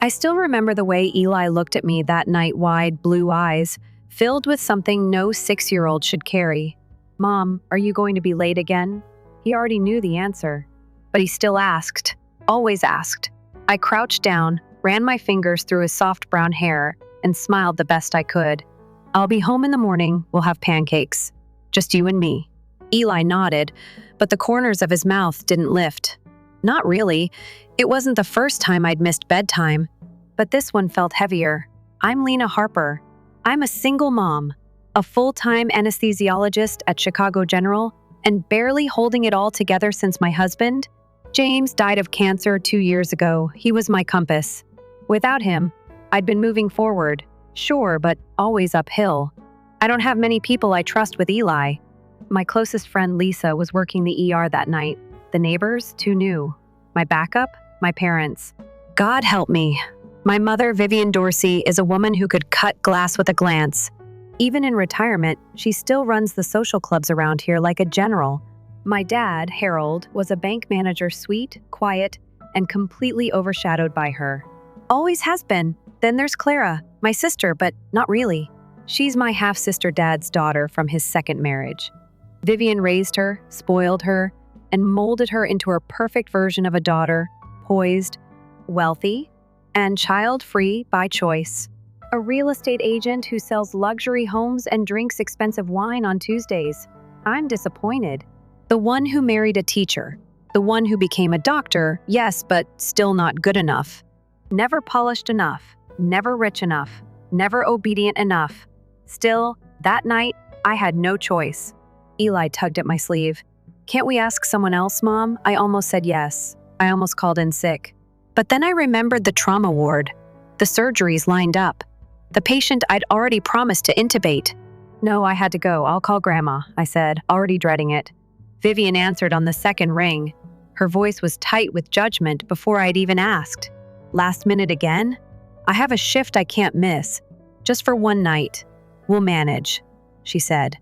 I still remember the way Eli looked at me that night, wide blue eyes, filled with something no 6-year-old should carry. "Mom, are you going to be late again?" He already knew the answer, but he still asked, always asked. I crouched down, ran my fingers through his soft brown hair, and smiled the best I could. "I'll be home in the morning, we'll have pancakes. Just you and me." Eli nodded, but the corners of his mouth didn't lift. Not really. It wasn't the first time I'd missed bedtime, but this one felt heavier. I'm Lena Harper. I'm a single mom, a full-time anesthesiologist at Chicago General, and barely holding it all together since my husband, James, died of cancer 2 years ago. He was my compass. Without him, I'd been moving forward, sure, but always uphill. I don't have many people I trust with Eli. My closest friend Lisa was working the ER that night. The neighbors, too new. My backup, my parents. God help me. My mother, Vivian Dorsey, is a woman who could cut glass with a glance. Even in retirement, she still runs the social clubs around here like a general. My dad, Harold, was a bank manager, sweet, quiet, and completely overshadowed by her. Always has been. Then there's Clara, my sister, but not really. She's my half-sister dad's daughter from his second marriage. Vivian raised her, spoiled her, and molded her into her perfect version of a daughter, poised, wealthy, and child-free by choice. A real estate agent who sells luxury homes and drinks expensive wine on Tuesdays. I'm disappointed. The one who married a teacher. The one who became a doctor, yes, but still not good enough. Never polished enough. Never rich enough. Never obedient enough. Still, that night, I had no choice. Eli tugged at my sleeve. "Can't we ask someone else, Mom?" I almost said yes. I almost called in sick. But then I remembered the trauma ward. The surgeries lined up. The patient I'd already promised to intubate. "No, I had to go. I'll call Grandma," I said, already dreading it. Vivian answered on the second ring. Her voice was tight with judgment before I'd even asked. "Last minute again? I have a shift I can't miss. Just for one night. We'll manage," she said.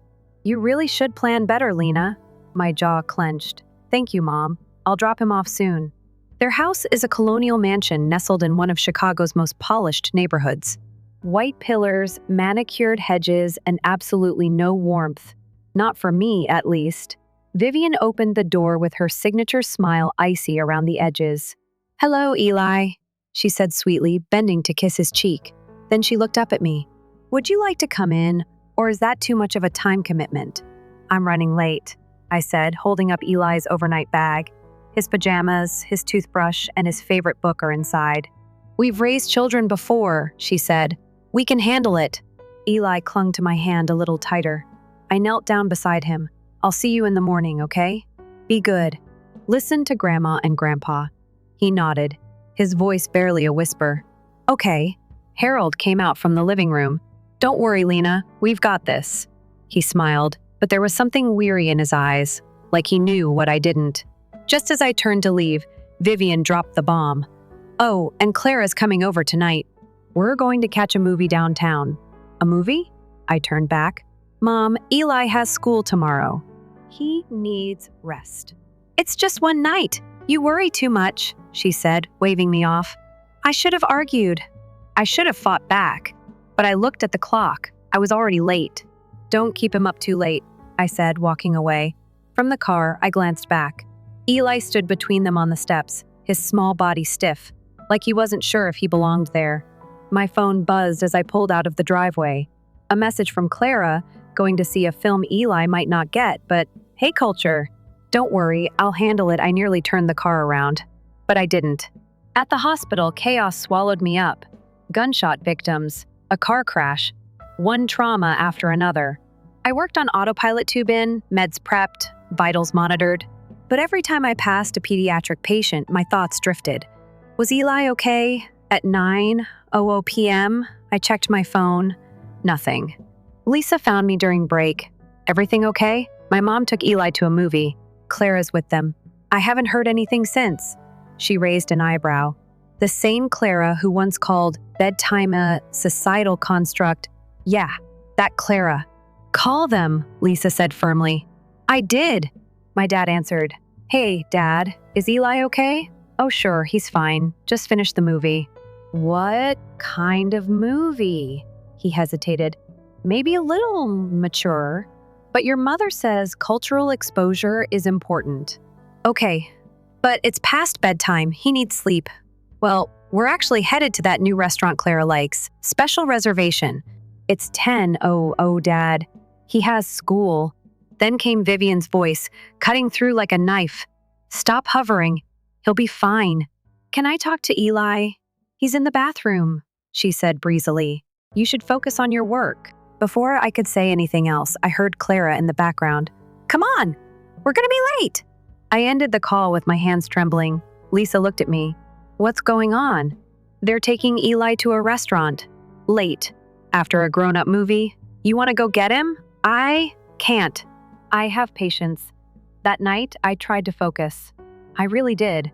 "You really should plan better, Lena." My jaw clenched. "Thank you, Mom. I'll drop him off soon." Their house is a colonial mansion nestled in one of Chicago's most polished neighborhoods. White pillars, manicured hedges, and absolutely no warmth. Not for me, at least. Vivian opened the door with her signature smile icy around the edges. "Hello, Eli," she said sweetly, bending to kiss his cheek. Then she looked up at me. "Would you like to come in, or is that too much of a time commitment?" "I'm running late," I said, holding up Eli's overnight bag. His pajamas, his toothbrush, and his favorite book are inside. "We've raised children before," she said. "We can handle it." Eli clung to my hand a little tighter. I knelt down beside him. "I'll see you in the morning, okay? Be good. Listen to Grandma and Grandpa." He nodded, his voice barely a whisper. "Okay." Harold came out from the living room. "Don't worry, Lena. We've got this." He smiled, but there was something weary in his eyes, like he knew what I didn't. Just as I turned to leave, Vivian dropped the bomb. "Oh, and Clara's coming over tonight. We're going to catch a movie downtown." "A movie?" I turned back. "Mom, Eli has school tomorrow. He needs rest." "It's just one night. You worry too much," she said, waving me off. I should have argued. I should have fought back. But I looked at the clock. I was already late. "Don't keep him up too late," I said, walking away. From the car, I glanced back. Eli stood between them on the steps, his small body stiff, like he wasn't sure if he belonged there. My phone buzzed as I pulled out of the driveway. A message from Clara, going to see a film Eli might not get, but hey, culture. "Don't worry, I'll handle it." I nearly turned the car around, but I didn't. At the hospital, chaos swallowed me up. Gunshot victims, a car crash, one trauma after another. I worked on autopilot tube in, meds prepped, vitals monitored. But every time I passed a pediatric patient, my thoughts drifted. Was Eli okay? At 9:00 p.m., I checked my phone. Nothing. Lisa found me during break. "Everything okay?" My mom took Eli to a movie. Clara's with them. "I haven't heard anything since." She raised an eyebrow. The same Clara who once called bedtime a societal construct. Yeah, that Clara. "Call them," Lisa said firmly. "I did." My dad answered. "Hey, Dad, is Eli okay?" "Oh, sure, he's fine. Just finished the movie." What kind of movie? He hesitated. Maybe a little mature, but your mother says cultural exposure is important. Okay, but it's past bedtime. He needs sleep. Well, we're actually headed to that new restaurant Clara likes. Special reservation. It's 10:00, Dad. He has school. Then came Vivian's voice, cutting through like a knife. Stop hovering. He'll be fine. Can I talk to Eli? He's in the bathroom, she said breezily. You should focus on your work. Before I could say anything else, I heard Clara in the background. Come on, we're gonna be late. I ended the call with my hands trembling. Lisa looked at me. What's going on? They're taking Eli to a restaurant. Late. After a grown-up movie? You want to go get him? I can't. I have patience. That night, I tried to focus. I really did.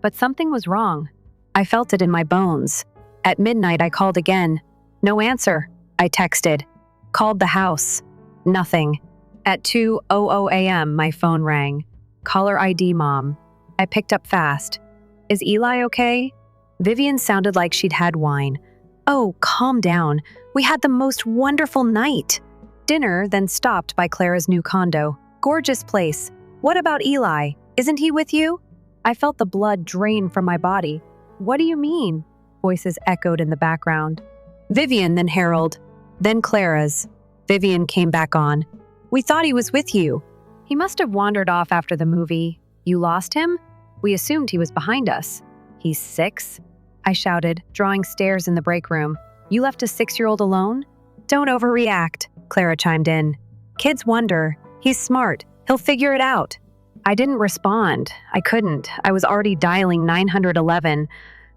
But something was wrong. I felt it in my bones. At midnight, I called again. No answer. I texted. Called the house. Nothing. At 2:00 a.m., my phone rang. Caller ID, Mom. I picked up fast. Is Eli okay? Vivian sounded like she'd had wine. Oh, calm down. We had the most wonderful night. Dinner then stopped by Clara's new condo. Gorgeous place. What about Eli? Isn't he with you? I felt the blood drain from my body. What do you mean? Voices echoed in the background. Vivian, then Harold, then Clara's. Vivian came back on. We thought he was with you. He must have wandered off after the movie. You lost him? We assumed he was behind us. He's 6? I shouted, drawing stairs in the break room. You left a 6-year-old alone? Don't overreact, Clara chimed in. Kids wonder. He's smart. He'll figure it out. I didn't respond. I couldn't. I was already dialing 911.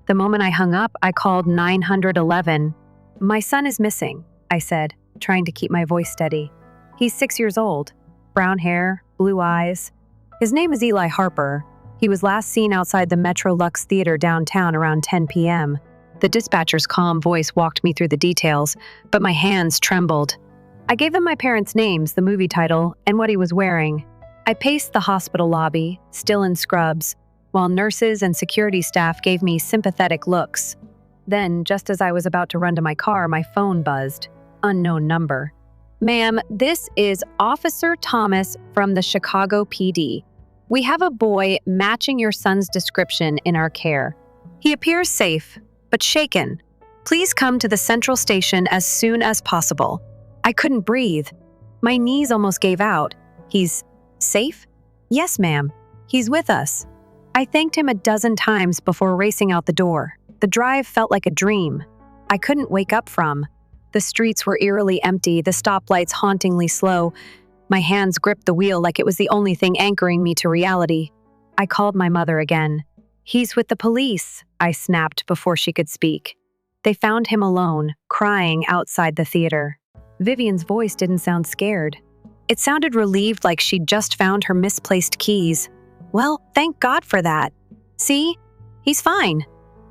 The moment I hung up, I called 911. My son is missing, I said, trying to keep my voice steady. He's 6 years old. Brown hair, blue eyes. His name is Eli Harper. He was last seen outside the Metro Lux Theater downtown around 10 p.m. The dispatcher's calm voice walked me through the details, but my hands trembled. I gave them my parents' names, the movie title, and what he was wearing. I paced the hospital lobby, still in scrubs, while nurses and security staff gave me sympathetic looks. Then, just as I was about to run to my car, my phone buzzed. Unknown number. Ma'am, this is Officer Thomas from the Chicago PD. We have a boy matching your son's description in our care. He appears safe, but shaken. Please come to the central station as soon as possible. I couldn't breathe. My knees almost gave out. He's safe? Yes, ma'am. He's with us. I thanked him a dozen times before racing out the door. The drive felt like a dream I couldn't wake up from. The streets were eerily empty, the stoplights hauntingly slow. My hands gripped the wheel like it was the only thing anchoring me to reality. I called my mother again. He's with the police, I snapped before she could speak. They found him alone, crying outside the theater. Vivian's voice didn't sound scared. It sounded relieved, like she'd just found her misplaced keys. Well, thank God for that. See? He's fine.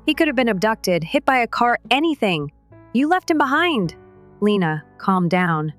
He could have been abducted, hit by a car, anything. You left him behind. Lena, calm down.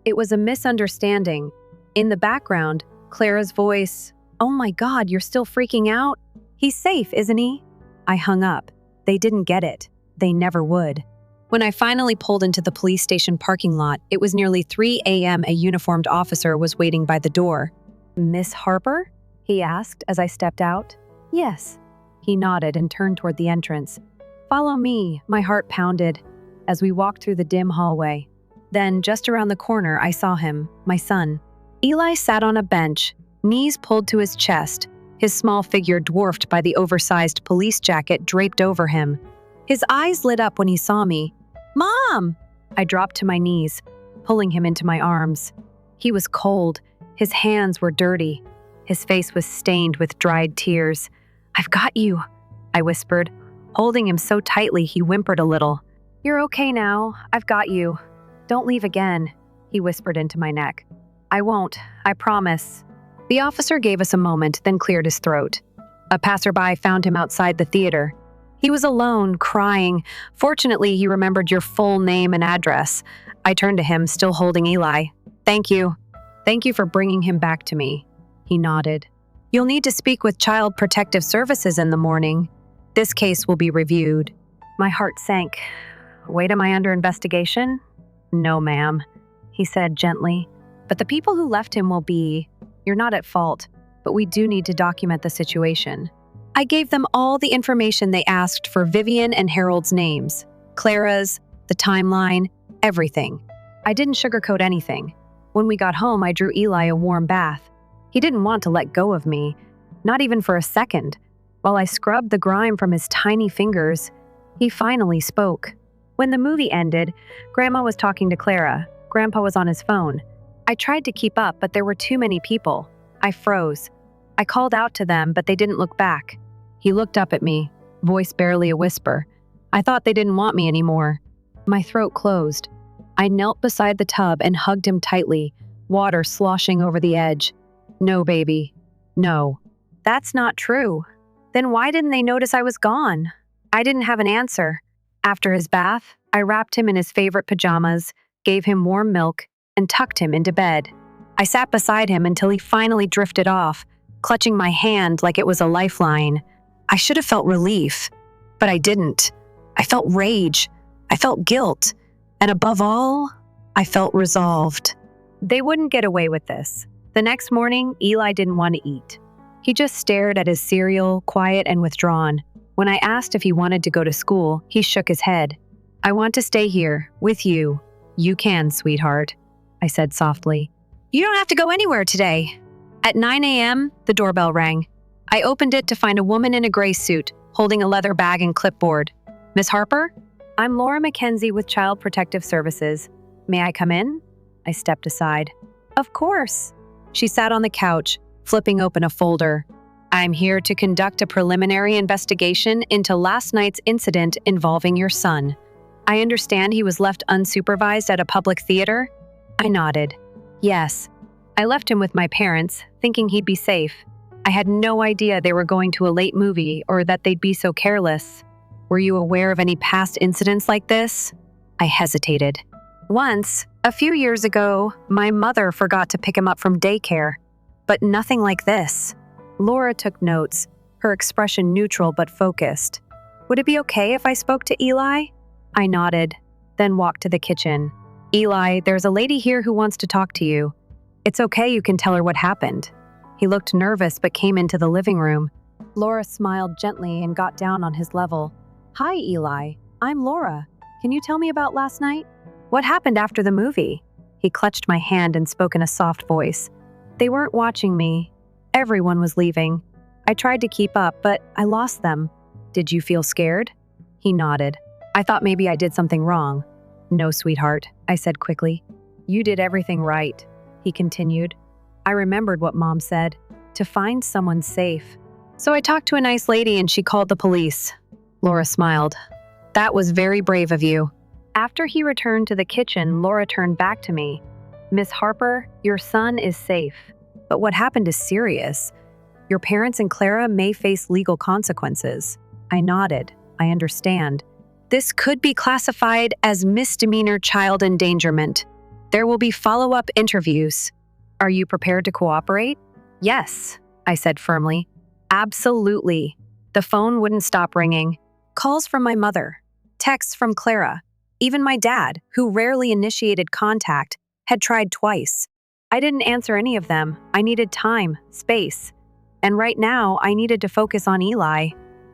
It was a misunderstanding. In the background, Clara's voice, Oh my God, you're still freaking out? He's safe, isn't he? I hung up. They didn't get it. They never would. When I finally pulled into the police station parking lot, it was nearly 3 a.m. A uniformed officer was waiting by the door. Miss Harper? He asked as I stepped out. Yes. He nodded and turned toward the entrance. Follow me, my heart pounded, as we walked through the dim hallway. Then, just around the corner, I saw him, my son. Eli sat on a bench, knees pulled to his chest, his small figure dwarfed by the oversized police jacket draped over him. His eyes lit up when he saw me. Mom! I dropped to my knees, pulling him into my arms. He was cold. His hands were dirty. His face was stained with dried tears. I've got you, I whispered, holding him so tightly he whimpered a little. You're okay now. I've got you. Don't leave again, he whispered into my neck. I won't. I promise. The officer gave us a moment, then cleared his throat. A passerby found him outside the theater. He was alone, crying. Fortunately, he remembered your full name and address. I turned to him, still holding Eli. Thank you. Thank you for bringing him back to me. He nodded. You'll need to speak with Child Protective Services in the morning. This case will be reviewed. My heart sank. Wait, am I under investigation? No, ma'am, he said gently. But the people who left him will be. You're not at fault, but we do need to document the situation. I gave them all the information they asked for Vivian and Harold's names, Clara's, the timeline, everything. I didn't sugarcoat anything. When we got home, I drew Eli a warm bath. He didn't want to let go of me, not even for a second. While I scrubbed the grime from his tiny fingers, he finally spoke. When the movie ended, Grandma was talking to Clara. Grandpa was on his phone. I tried to keep up, but there were too many people. I froze. I called out to them, but they didn't look back. He looked up at me, voice barely a whisper. I thought they didn't want me anymore. My throat closed. I knelt beside the tub and hugged him tightly, water sloshing over the edge. No, baby. No. That's not true. Then why didn't they notice I was gone? I didn't have an answer. After his bath, I wrapped him in his favorite pajamas, gave him warm milk, and tucked him into bed. I sat beside him until he finally drifted off, clutching my hand like it was a lifeline. I should have felt relief, but I didn't. I felt rage. I felt guilt. And above all, I felt resolved. They wouldn't get away with this. The next morning, Eli didn't want to eat. He just stared at his cereal, quiet and withdrawn. When I asked if he wanted to go to school, he shook his head. I want to stay here, with you. You can, sweetheart, I said softly. You don't have to go anywhere today. At 9 a.m., the doorbell rang. I opened it to find a woman in a gray suit, holding a leather bag and clipboard. Miss Harper? I'm Laura Mackenzie with Child Protective Services. May I come in? I stepped aside. Of course. She sat on the couch, flipping open a folder. I'm here to conduct a preliminary investigation into last night's incident involving your son. I understand he was left unsupervised at a public theater? I nodded. Yes. I left him with my parents, thinking he'd be safe. I had no idea they were going to a late movie or that they'd be so careless. Were you aware of any past incidents like this? I hesitated. Once, a few years ago, my mother forgot to pick him up from daycare. But nothing like this. Laura took notes, her expression neutral but focused. Would it be okay if I spoke to Eli? I nodded, then walked to the kitchen. Eli, there's a lady here who wants to talk to you. It's okay, you can tell her what happened. He looked nervous but came into the living room. Laura smiled gently and got down on his level. Hi, Eli. I'm Laura. Can you tell me about last night? What happened after the movie? He clutched my hand and spoke in a soft voice. They weren't watching me. Everyone was leaving. I tried to keep up, but I lost them. Did you feel scared? He nodded. I thought maybe I did something wrong. No, sweetheart, I said quickly. You did everything right, he continued. I remembered what Mom said, to find someone safe. So I talked to a nice lady and she called the police. Laura smiled. That was very brave of you. After he returned to the kitchen, Laura turned back to me. Miss Harper, your son is safe. But what happened is serious. Your parents and Clara may face legal consequences. I nodded. I understand. This could be classified as misdemeanor child endangerment. There will be follow-up interviews. Are you prepared to cooperate? Yes, I said firmly. Absolutely. The phone wouldn't stop ringing. Calls from my mother, texts from Clara. Even my dad, who rarely initiated contact, had tried twice. I didn't answer any of them. I needed time, space. And right now, I needed to focus on Eli.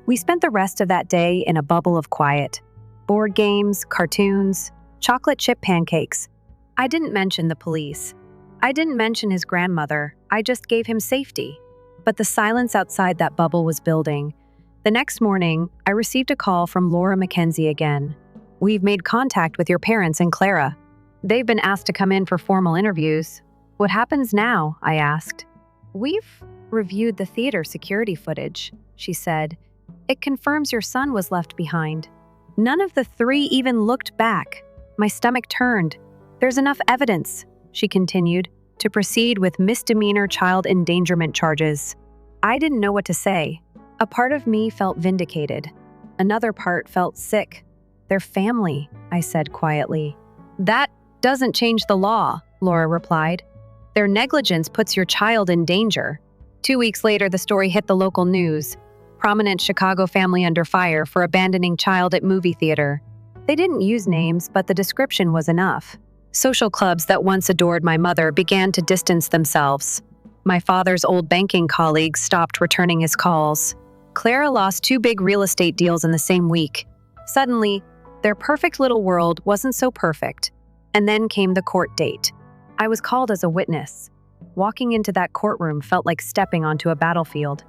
We spent the rest of that day in a bubble of quiet. Board games, cartoons, chocolate chip pancakes. I didn't mention the police. I didn't mention his grandmother. I just gave him safety. But the silence outside that bubble was building. The next morning, I received a call from Laura Mackenzie again. We've made contact with your parents and Clara. They've been asked to come in for formal interviews. What happens now? I asked. We've reviewed the theater security footage, she said. It confirms your son was left behind. None of the three even looked back. My stomach turned. There's enough evidence, she continued, to proceed with misdemeanor child endangerment charges. I didn't know what to say. A part of me felt vindicated. Another part felt sick. They're family, I said quietly. That doesn't change the law, Laura replied. Their negligence puts your child in danger. 2 weeks later, the story hit the local news. Prominent Chicago family under fire for abandoning child at movie theater. They didn't use names, but the description was enough. Social clubs that once adored my mother began to distance themselves. My father's old banking colleagues stopped returning his calls. Clara lost 2 big real estate deals in the same week. Suddenly, their perfect little world wasn't so perfect. And then came the court date. I was called as a witness. Walking into that courtroom felt like stepping onto a battlefield.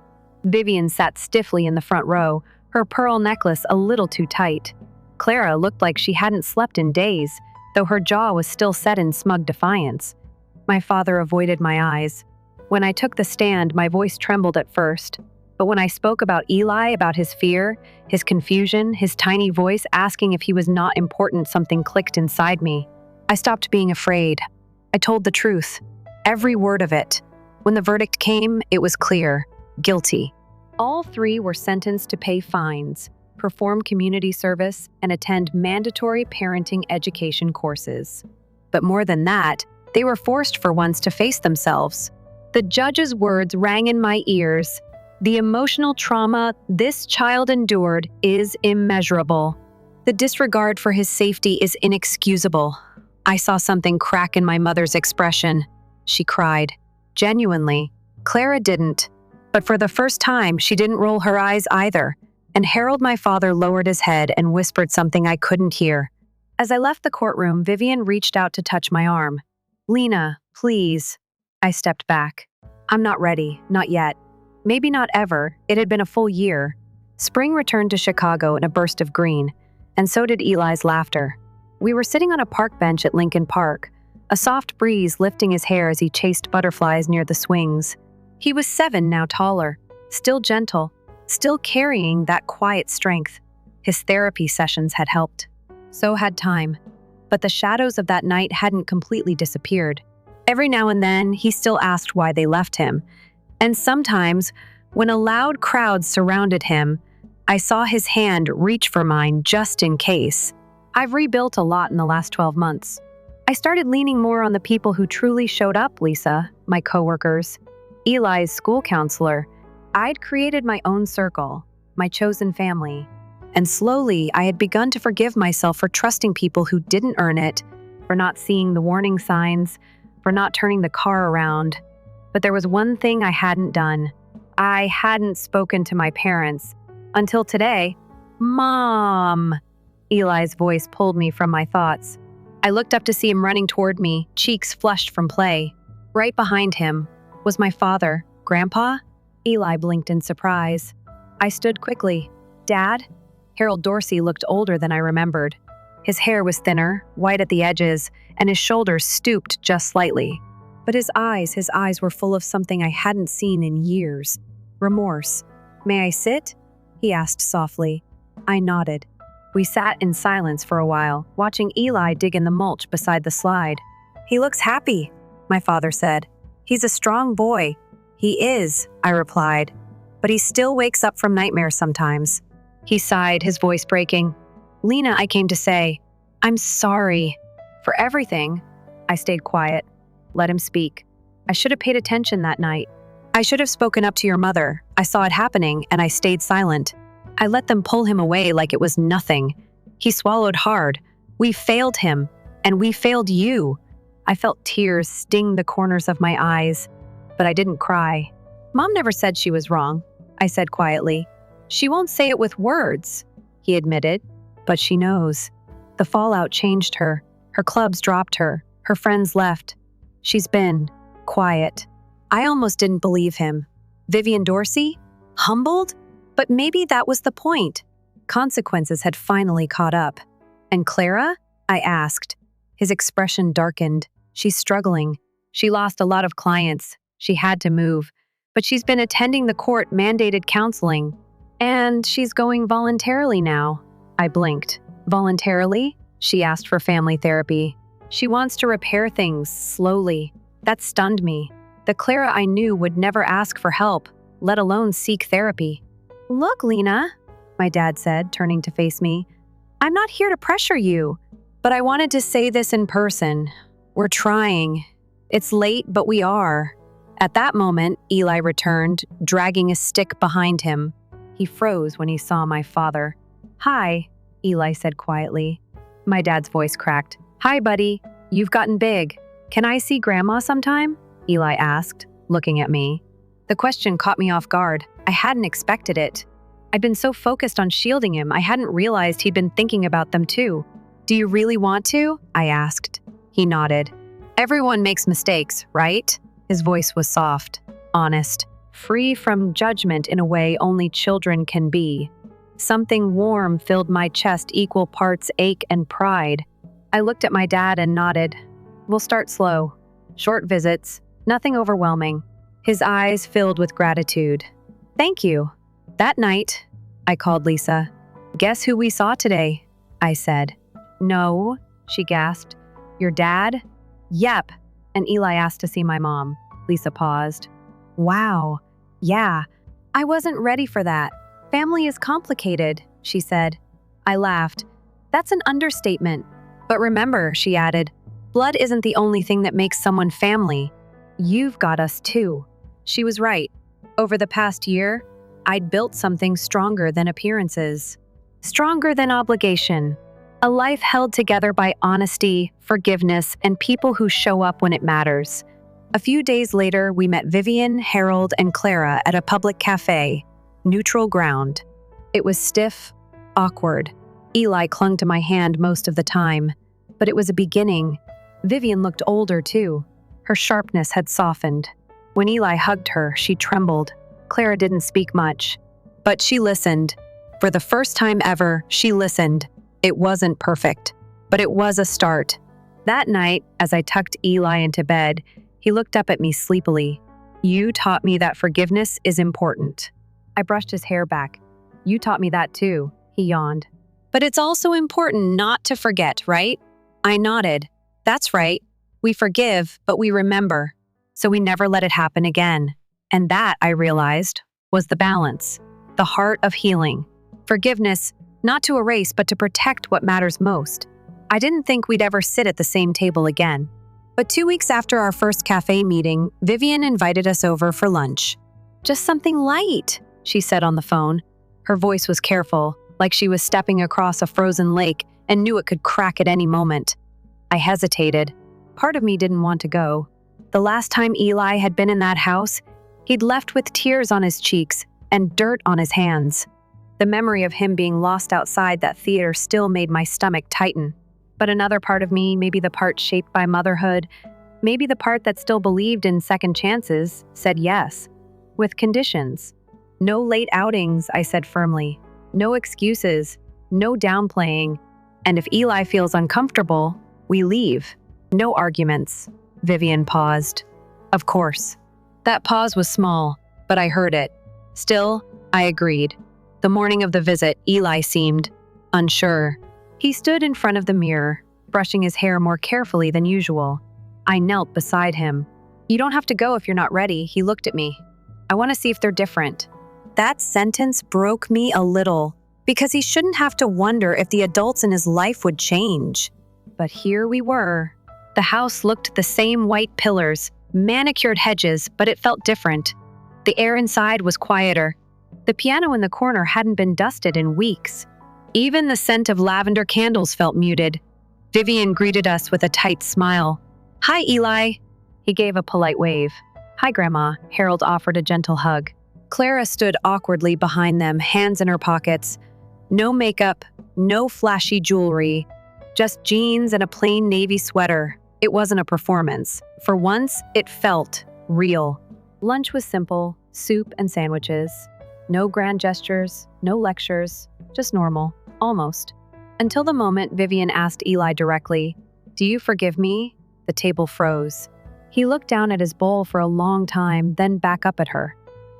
Vivian sat stiffly in the front row, her pearl necklace a little too tight. Clara looked like she hadn't slept in days, though her jaw was still set in smug defiance. My father avoided my eyes. When I took the stand, my voice trembled at first. But when I spoke about Eli, about his fear, his confusion, his tiny voice asking if he was not important, something clicked inside me. I stopped being afraid. I told the truth. Every word of it. When the verdict came, it was clear. Guilty. All 3 were sentenced to pay fines, perform community service, and attend mandatory parenting education courses. But more than that, they were forced for once to face themselves. The judge's words rang in my ears. The emotional trauma this child endured is immeasurable. The disregard for his safety is inexcusable. I saw something crack in my mother's expression. She cried. Genuinely. Clara didn't. But for the first time, she didn't roll her eyes either, and Harold, my father, lowered his head and whispered something I couldn't hear. As I left the courtroom, Vivian reached out to touch my arm. "Lena, please." I stepped back. "I'm not ready, not yet. Maybe not ever." It had been a full year. Spring returned to Chicago in a burst of green, and so did Eli's laughter. We were sitting on a park bench at Lincoln Park, a soft breeze lifting his hair as he chased butterflies near the swings. He was 7 now, taller, still gentle, still carrying that quiet strength. His therapy sessions had helped. So had time. But the shadows of that night hadn't completely disappeared. Every now and then, he still asked why they left him. And sometimes, when a loud crowd surrounded him, I saw his hand reach for mine just in case. I've rebuilt a lot in the last 12 months. I started leaning more on the people who truly showed up, Lisa, my coworkers. Eli's school counselor. I'd created my own circle, my chosen family. And slowly, I had begun to forgive myself for trusting people who didn't earn it, for not seeing the warning signs, for not turning the car around. But there was one thing I hadn't done. I hadn't spoken to my parents. Until today. "Mom!" Eli's voice pulled me from my thoughts. I looked up to see him running toward me, cheeks flushed from play. Right behind him was my father. "Grandpa?" Eli blinked in surprise. I stood quickly. "Dad?" Harold Dorsey looked older than I remembered. His hair was thinner, white at the edges, and his shoulders stooped just slightly. But his eyes were full of something I hadn't seen in years. Remorse. "May I sit?" he asked softly. I nodded. We sat in silence for a while, watching Eli dig in the mulch beside the slide. "He looks happy," my father said. "He's a strong boy." "He is," I replied, "but he still wakes up from nightmares sometimes." He sighed, his voice breaking. "Lena, I came to say, I'm sorry for everything." I stayed quiet. Let him speak. "I should have paid attention that night. I should have spoken up to your mother. I saw it happening, and I stayed silent. I let them pull him away like it was nothing. He swallowed hard. We failed him, and we failed you." I felt tears sting the corners of my eyes, but I didn't cry. "Mom never said she was wrong," I said quietly. "She won't say it with words," he admitted, "but she knows." The fallout changed her. Her clubs dropped her. Her friends left. She's been quiet. I almost didn't believe him. Vivian Dorsey? Humbled? But maybe that was the point. Consequences had finally caught up. "And Clara?" I asked. His expression darkened. "She's struggling. She lost a lot of clients. She had to move. But she's been attending the court-mandated counseling. And she's going voluntarily now." I blinked. "Voluntarily?" She asked for family therapy. "She wants to repair things slowly." That stunned me. The Clara I knew would never ask for help, let alone seek therapy. "Look, Lena," my dad said, turning to face me. "I'm not here to pressure you, but I wanted to say this in person. We're trying. It's late, but we are." At that moment, Eli returned, dragging a stick behind him. He froze when he saw my father. "Hi," Eli said quietly. My dad's voice cracked. "Hi, buddy. You've gotten big. Can I see Grandma sometime?" Eli asked, looking at me. The question caught me off guard. I hadn't expected it. I'd been so focused on shielding him, I hadn't realized he'd been thinking about them too. "Do you really want to?" I asked. He nodded. "Everyone makes mistakes, right?" His voice was soft, honest, free from judgment in a way only children can be. Something warm filled my chest, equal parts ache and pride. I looked at my dad and nodded. "We'll start slow. Short visits, nothing overwhelming." His eyes filled with gratitude. "Thank you." That night, I called Lisa. "Guess who we saw today?" I said. "No," she gasped. "Your dad?" "Yep." And Eli asked to see my mom. Lisa paused. "Wow. Yeah. I wasn't ready for that. Family is complicated," she said. I laughed. "That's an understatement. But remember," she added, "blood isn't the only thing that makes someone family. You've got us too." She was right. Over the past year, I'd built something stronger than appearances. Stronger than obligation. A life held together by honesty, forgiveness, and people who show up when it matters. A few days later, we met Vivian, Harold, and Clara at a public cafe. Neutral ground. It was stiff, awkward. Eli clung to my hand most of the time. But it was a beginning. Vivian looked older, too. Her sharpness had softened. When Eli hugged her, she trembled. Clara didn't speak much. But she listened. For the first time ever, she listened. It wasn't perfect, but it was a start. That night, as I tucked Eli into bed, he looked up at me sleepily. "You taught me that forgiveness is important." I brushed his hair back. "You taught me that too," he yawned. "But it's also important not to forget, right?" I nodded. "That's right. We forgive, but we remember. So we never let it happen again." And that, I realized, was the balance. The heart of healing. Forgiveness, not to erase, but to protect what matters most. I didn't think we'd ever sit at the same table again. But 2 weeks after our first cafe meeting, Vivian invited us over for lunch. "Just something light," she said on the phone. Her voice was careful, like she was stepping across a frozen lake and knew it could crack at any moment. I hesitated. Part of me didn't want to go. The last time Eli had been in that house, he'd left with tears on his cheeks and dirt on his hands. The memory of him being lost outside that theater still made my stomach tighten. But another part of me, maybe the part shaped by motherhood, maybe the part that still believed in second chances, said yes. With conditions. No late outings, I said firmly. No excuses. No downplaying. And if Eli feels uncomfortable, we leave. No arguments. Vivian paused. Of course. That pause was small, but I heard it. Still, I agreed. The morning of the visit, Eli seemed unsure. He stood in front of the mirror, brushing his hair more carefully than usual. I knelt beside him. "You don't have to go if you're not ready," he looked at me. "I want to see if they're different." That sentence broke me a little, because he shouldn't have to wonder if the adults in his life would change. But here we were. The house looked the same: white pillars, manicured hedges, but it felt different. The air inside was quieter. The piano in the corner hadn't been dusted in weeks. Even the scent of lavender candles felt muted. Vivian greeted us with a tight smile. "Hi, Eli." He gave a polite wave. "Hi, Grandma." Harold offered a gentle hug. Clara stood awkwardly behind them, hands in her pockets. No makeup, no flashy jewelry, just jeans and a plain navy sweater. It wasn't a performance. For once, it felt real. Lunch was simple, soup and sandwiches. No grand gestures, no lectures, just normal, almost. Until the moment Vivian asked Eli directly, "Do you forgive me?" The table froze. He looked down at his bowl for a long time, then back up at her.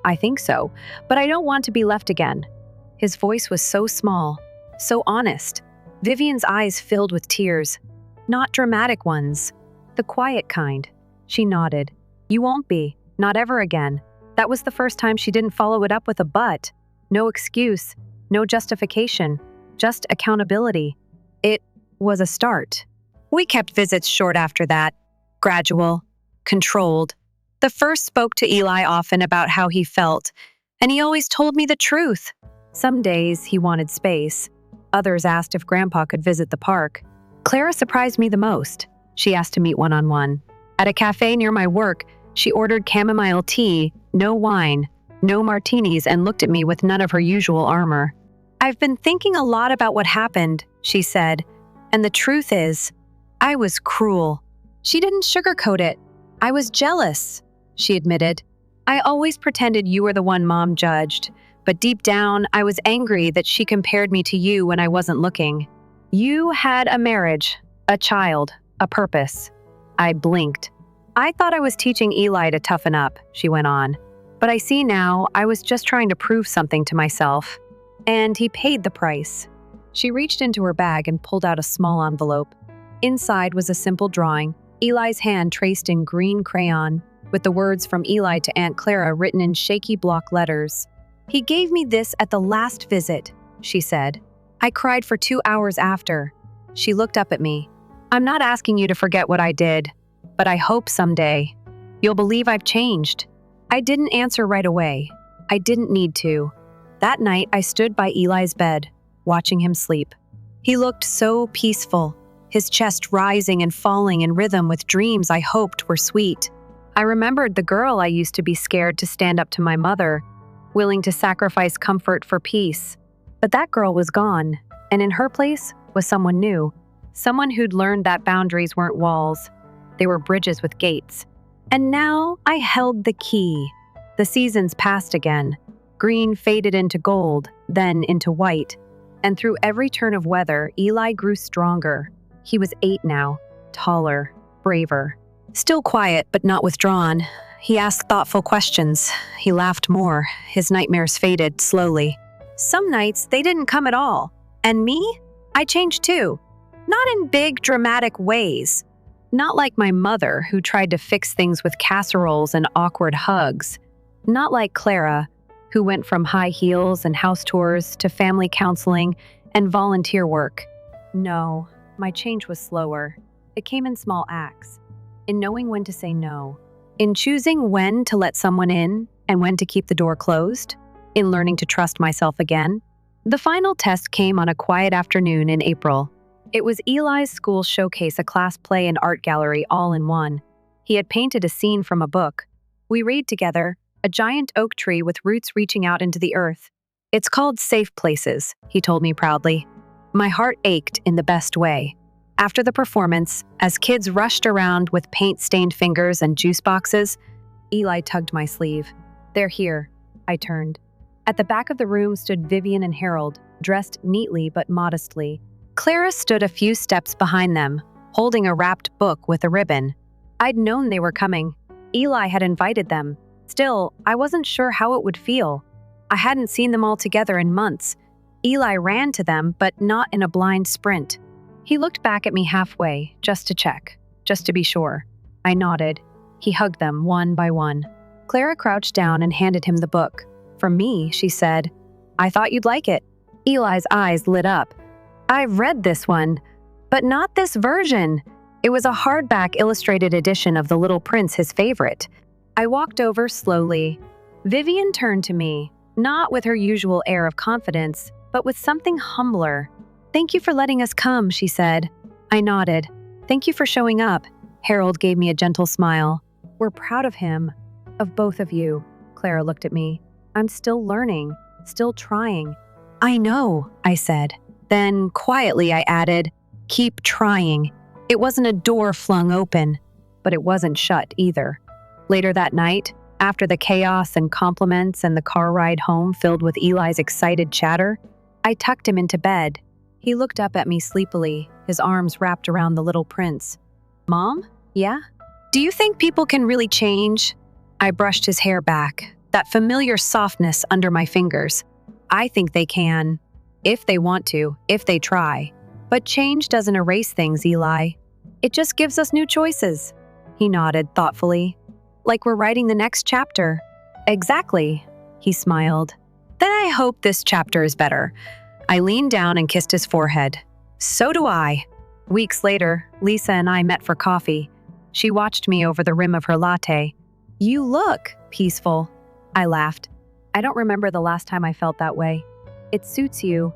"I think so, but I don't want to be left again." His voice was so small, so honest. Vivian's eyes filled with tears. Not dramatic ones, the quiet kind. She nodded. "You won't be, not ever again." That was the first time she didn't follow it up with a but. No excuse, no justification, just accountability. It was a start. We kept visits short after that, gradual, controlled. The first spoke to Eli often about how he felt, And he always told me the truth. Some days he wanted space. Others asked if Grandpa could visit the park. Clara surprised me the most. She asked to meet one-on-one. At a cafe near my work, she ordered chamomile tea, no wine, no martinis, and looked at me with none of her usual armor. "I've been thinking a lot about what happened," she said, "and the truth is, I was cruel." She didn't sugarcoat it. "I was jealous," she admitted. "I always pretended you were the one Mom judged, but deep down, I was angry that she compared me to you when I wasn't looking. You had a marriage, a child, a purpose." I blinked. "I thought I was teaching Eli to toughen up," she went on. "But I see now I was just trying to prove something to myself. And he paid the price." She reached into her bag and pulled out a small envelope. Inside was a simple drawing, Eli's hand traced in green crayon, with the words "From Eli to Aunt Clara" written in shaky block letters. "He gave me this at the last visit," she said. "I cried for 2 hours after." She looked up at me. "I'm not asking you to forget what I did, but I hope someday you'll believe I've changed." I didn't answer right away. I didn't need to. That night, I stood by Eli's bed, watching him sleep. He looked so peaceful, his chest rising and falling in rhythm with dreams I hoped were sweet. I remembered the girl I used to be scared to stand up to my mother, willing to sacrifice comfort for peace. But that girl was gone, and in her place was someone new, someone who'd learned that boundaries weren't walls, they were bridges with gates. And now I held the key. The seasons passed again. Green faded into gold, then into white. And through every turn of weather, Eli grew stronger. He was 8 now, taller, braver. Still quiet, but not withdrawn. He asked thoughtful questions. He laughed more. His nightmares faded slowly. Some nights, they didn't come at all. And me? I changed too. Not in big, dramatic ways. Not like my mother, who tried to fix things with casseroles and awkward hugs. Not like Clara, who went from high heels and house tours to family counseling and volunteer work. No, my change was slower. It came in small acts. In knowing when to say no. In choosing when to let someone in and when to keep the door closed. In learning to trust myself again. The final test came on a quiet afternoon in April. It was Eli's school showcase, a class play and art gallery all in one. He had painted a scene from a book. We read together, a giant oak tree with roots reaching out into the earth. "It's called Safe Places," he told me proudly. My heart ached in the best way. After the performance, as kids rushed around with paint-stained fingers and juice boxes, Eli tugged my sleeve. "They're here." I turned. At the back of the room stood Vivian and Harold, dressed neatly but modestly. Clara stood a few steps behind them, holding a wrapped book with a ribbon. I'd known they were coming. Eli had invited them. Still, I wasn't sure how it would feel. I hadn't seen them all together in months. Eli ran to them, but not in a blind sprint. He looked back at me halfway, just to check, just to be sure. I nodded. He hugged them one by one. Clara crouched down and handed him the book. "From me," she said. "I thought you'd like it." Eli's eyes lit up. "I've read this one, but not this version." It was a hardback illustrated edition of The Little Prince, his favorite. I walked over slowly. Vivian turned to me, not with her usual air of confidence, but with something humbler. "Thank you for letting us come," she said. I nodded. "Thank you for showing up." Harold gave me a gentle smile. "We're proud of him, of both of you." Clara looked at me. "I'm still learning, still trying." "I know," I said. Then, quietly, I added, "Keep trying." It wasn't a door flung open, but it wasn't shut either. Later that night, after the chaos and compliments and the car ride home filled with Eli's excited chatter, I tucked him into bed. He looked up at me sleepily, his arms wrapped around the little prince. "Mom? Yeah? Do you think people can really change?" I brushed his hair back, that familiar softness under my fingers. "I think they can. If they want to, if they try. But change doesn't erase things, Eli. It just gives us new choices." He nodded thoughtfully. "Like we're writing the next chapter." "Exactly," he smiled. "Then I hope this chapter is better." I leaned down and kissed his forehead. "So do I." Weeks later, Lisa and I met for coffee. She watched me over the rim of her latte. "You look peaceful." I laughed. I don't remember the last time I felt that way. It suits you.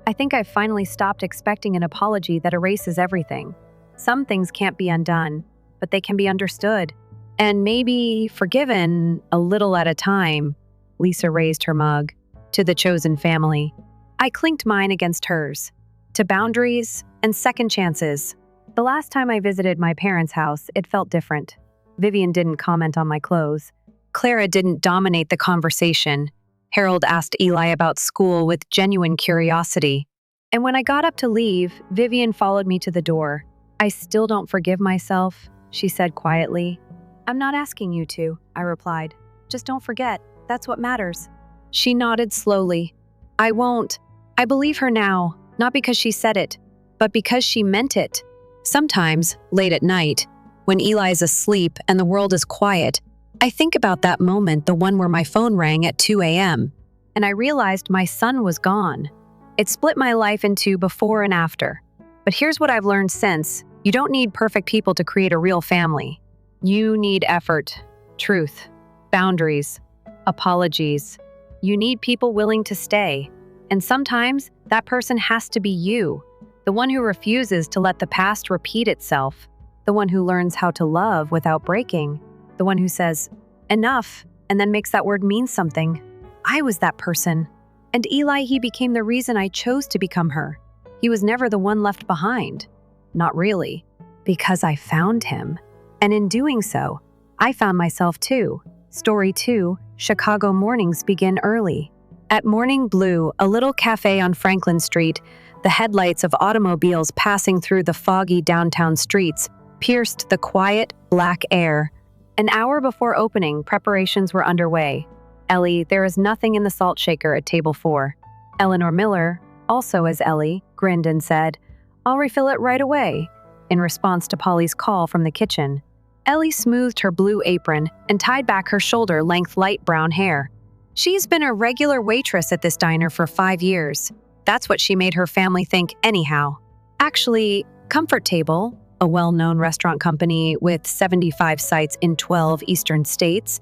I think I've finally stopped expecting an apology that erases everything. Some things can't be undone, but they can be understood. And maybe forgiven a little at a time. Lisa raised her mug. To the chosen family. I clinked mine against hers. To boundaries and second chances. The last time I visited my parents' house, it felt different. Vivian didn't comment on my clothes. Clara didn't dominate the conversation. Harold asked Eli about school with genuine curiosity. And when I got up to leave, Vivian followed me to the door. I still don't forgive myself, she said quietly. I'm not asking you to, I replied. Just don't forget, that's what matters. She nodded slowly. I won't. I believe her now, not because she said it, but because she meant it. Sometimes, late at night, when Eli's asleep and the world is quiet, I think about that moment, the one where my phone rang at 2 a.m., and I realized my son was gone. It split my life into before and after. But here's what I've learned since. You don't need perfect people to create a real family. You need effort, truth, boundaries, apologies. You need people willing to stay. And sometimes that person has to be you, the one who refuses to let the past repeat itself, the one who learns how to love without breaking, the one who says, enough, and then makes that word mean something. I was that person. And Eli, he became the reason I chose to become her. He was never the one left behind. Not really, because I found him. And in doing so, I found myself too. Story 2, Chicago mornings begin early. At Morning Blue, a little cafe on Franklin Street, the headlights of automobiles passing through the foggy downtown streets pierced the quiet, black air. An hour before opening, preparations were underway. Ellie, there is nothing in the salt shaker at table 4. Eleanor Miller, also as Ellie, grinned and said, I'll refill it right away, in response to Polly's call from the kitchen. Ellie smoothed her blue apron and tied back her shoulder-length light brown hair. She's been a regular waitress at this diner for 5 years. That's what she made her family think anyhow. Actually, Comfort Table, a well-known restaurant company with 75 sites in 12 eastern states,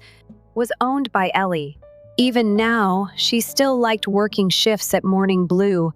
was owned by Ellie. Even now, she still liked working shifts at Morning Blue,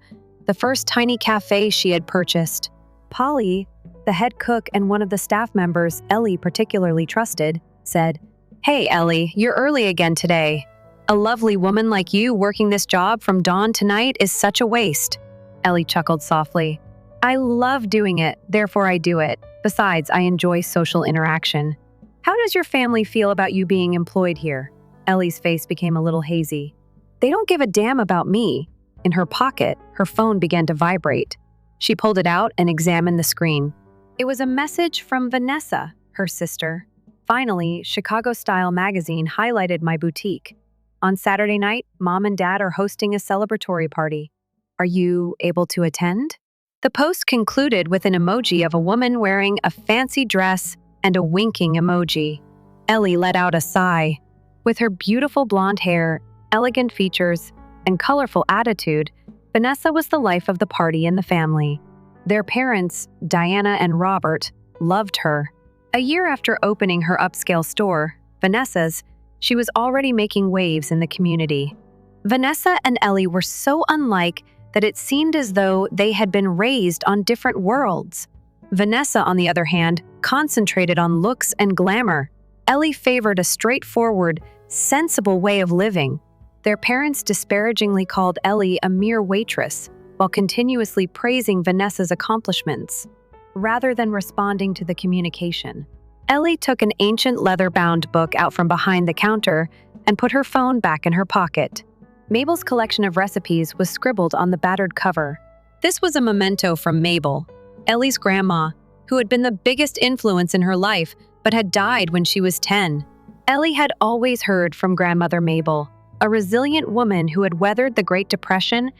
the first tiny cafe she had purchased. Polly, the head cook and one of the staff members Ellie particularly trusted, said, Hey Ellie, you're early again today. A lovely woman like you working this job from dawn to night is such a waste. Ellie chuckled softly. I love doing it, therefore I do it. Besides, I enjoy social interaction. How does your family feel about you being employed here? Ellie's face became a little hazy. They don't give a damn about me. In her pocket, her phone began to vibrate. She pulled it out and examined the screen. It was a message from Vanessa, her sister. Finally, Chicago Style magazine highlighted my boutique. On Saturday night, Mom and Dad are hosting a celebratory party. Are you able to attend? The post concluded with an emoji of a woman wearing a fancy dress and a winking emoji. Ellie let out a sigh. With her beautiful blonde hair, elegant features, and colorful attitude, Vanessa was the life of the party and the family. Their parents, Diana and Robert, loved her. A year after opening her upscale store, Vanessa's, she was already making waves in the community. Vanessa and Ellie were so unlike that it seemed as though they had been raised on different worlds. Vanessa, on the other hand, concentrated on looks and glamour. Ellie favored a straightforward, sensible way of living. Their parents disparagingly called Ellie a mere waitress, while continuously praising Vanessa's accomplishments. Rather than responding to the communication, Ellie took an ancient leather-bound book out from behind the counter and put her phone back in her pocket. Mabel's collection of recipes was scribbled on the battered cover. This was a memento from Mabel, Ellie's grandma, who had been the biggest influence in her life but had died when she was 10. Ellie had always heard from grandmother Mabel, a resilient woman who had weathered the Great Depression,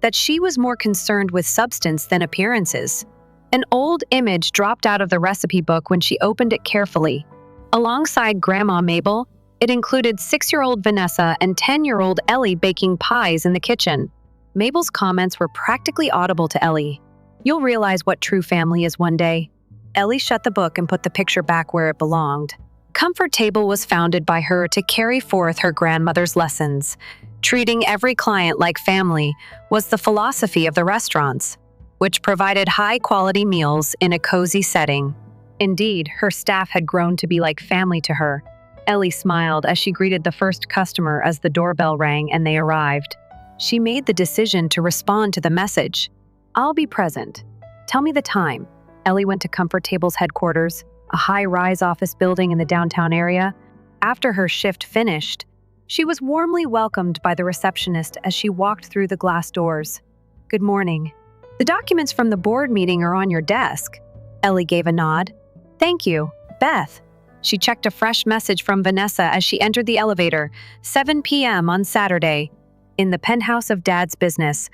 that she was more concerned with substance than appearances. An old image dropped out of the recipe book when she opened it carefully. Alongside Grandma Mabel, it included 6-year-old Vanessa and 10-year-old Ellie baking pies in the kitchen. Mabel's comments were practically audible to Ellie. You'll realize what true family is one day. Ellie shut the book and put the picture back where it belonged. Comfort Table was founded by her to carry forth her grandmother's lessons. Treating every client like family was the philosophy of the restaurants, which provided high-quality meals in a cozy setting. Indeed, her staff had grown to be like family to her. Ellie smiled as she greeted the first customer as the doorbell rang and they arrived. She made the decision to respond to the message. "I'll be present. Tell me the time." Ellie went to Comfort Table's headquarters, a high-rise office building in the downtown area. After her shift finished, she was warmly welcomed by the receptionist as she walked through the glass doors. "Good morning. The documents from the board meeting are on your desk." Ellie gave a nod. "Thank you, Beth." She checked a fresh message from Vanessa as she entered the elevator, 7 p.m. on Saturday. "In the penthouse of Dad's business.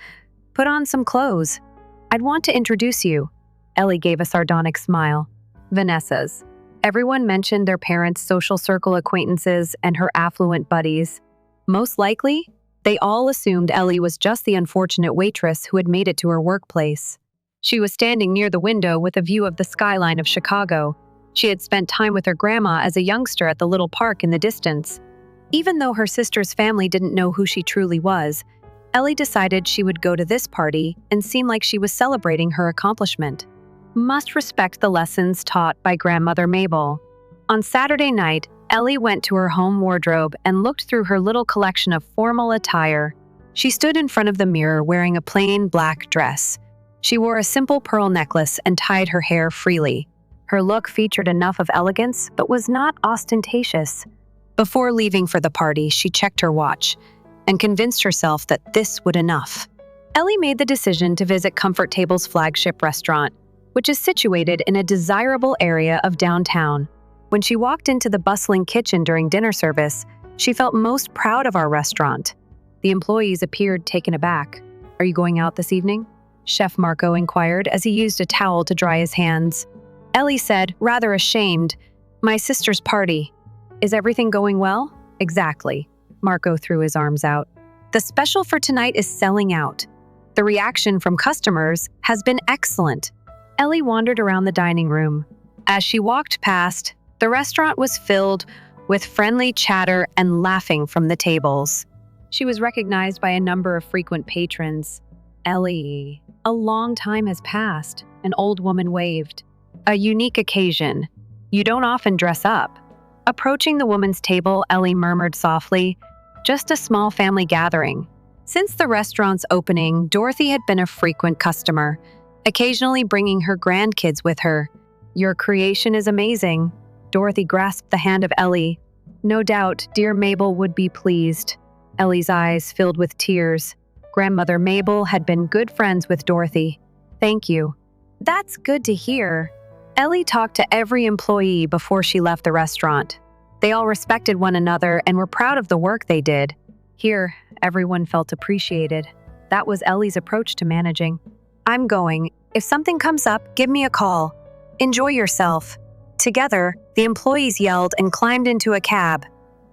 Put on some clothes. I'd want to introduce you." Ellie gave a sardonic smile. Vanessa's. Everyone mentioned their parents' social circle acquaintances and her affluent buddies. Most likely, they all assumed Ellie was just the unfortunate waitress who had made it to her workplace. She was standing near the window with a view of the skyline of Chicago. She had spent time with her grandma as a youngster at the little park in the distance. Even though her sister's family didn't know who she truly was, Ellie decided she would go to this party and seem like she was celebrating her accomplishment. Must respect the lessons taught by grandmother Mabel. On Saturday night, Ellie went to her home wardrobe and looked through her little collection of formal attire. She stood in front of the mirror wearing a plain black dress. She wore a simple pearl necklace and tied her hair freely. Her look featured enough of elegance but was not ostentatious. Before leaving for the party, she checked her watch and convinced herself that this would enough. Ellie made the decision to visit Comfort Table's flagship restaurant, which is situated in a desirable area of downtown. When she walked into the bustling kitchen during dinner service, she felt most proud of our restaurant. The employees appeared taken aback. "Are you going out this evening?" Chef Marco inquired as he used a towel to dry his hands. Ellie said, rather ashamed, "My sister's party." "Is everything going well?" "Exactly." Marco threw his arms out. "The special for tonight is selling out. The reaction from customers has been excellent." Ellie wandered around the dining room. As she walked past, the restaurant was filled with friendly chatter and laughing from the tables. She was recognized by a number of frequent patrons. "Ellie, a long time has passed," an old woman waved. "A unique occasion. You don't often dress up." Approaching the woman's table, Ellie murmured softly, "Just a small family gathering." Since the restaurant's opening, Dorothy had been a frequent customer, occasionally bringing her grandkids with her. "Your creation is amazing." Dorothy grasped the hand of Ellie. "No doubt, dear Mabel would be pleased." Ellie's eyes filled with tears. Grandmother Mabel had been good friends with Dorothy. "Thank you." "That's good to hear." Ellie talked to every employee before she left the restaurant. They all respected one another and were proud of the work they did. Here, everyone felt appreciated. That was Ellie's approach to managing. "I'm going. If something comes up, give me a call. Enjoy yourself." Together, the employees yelled and climbed into a cab.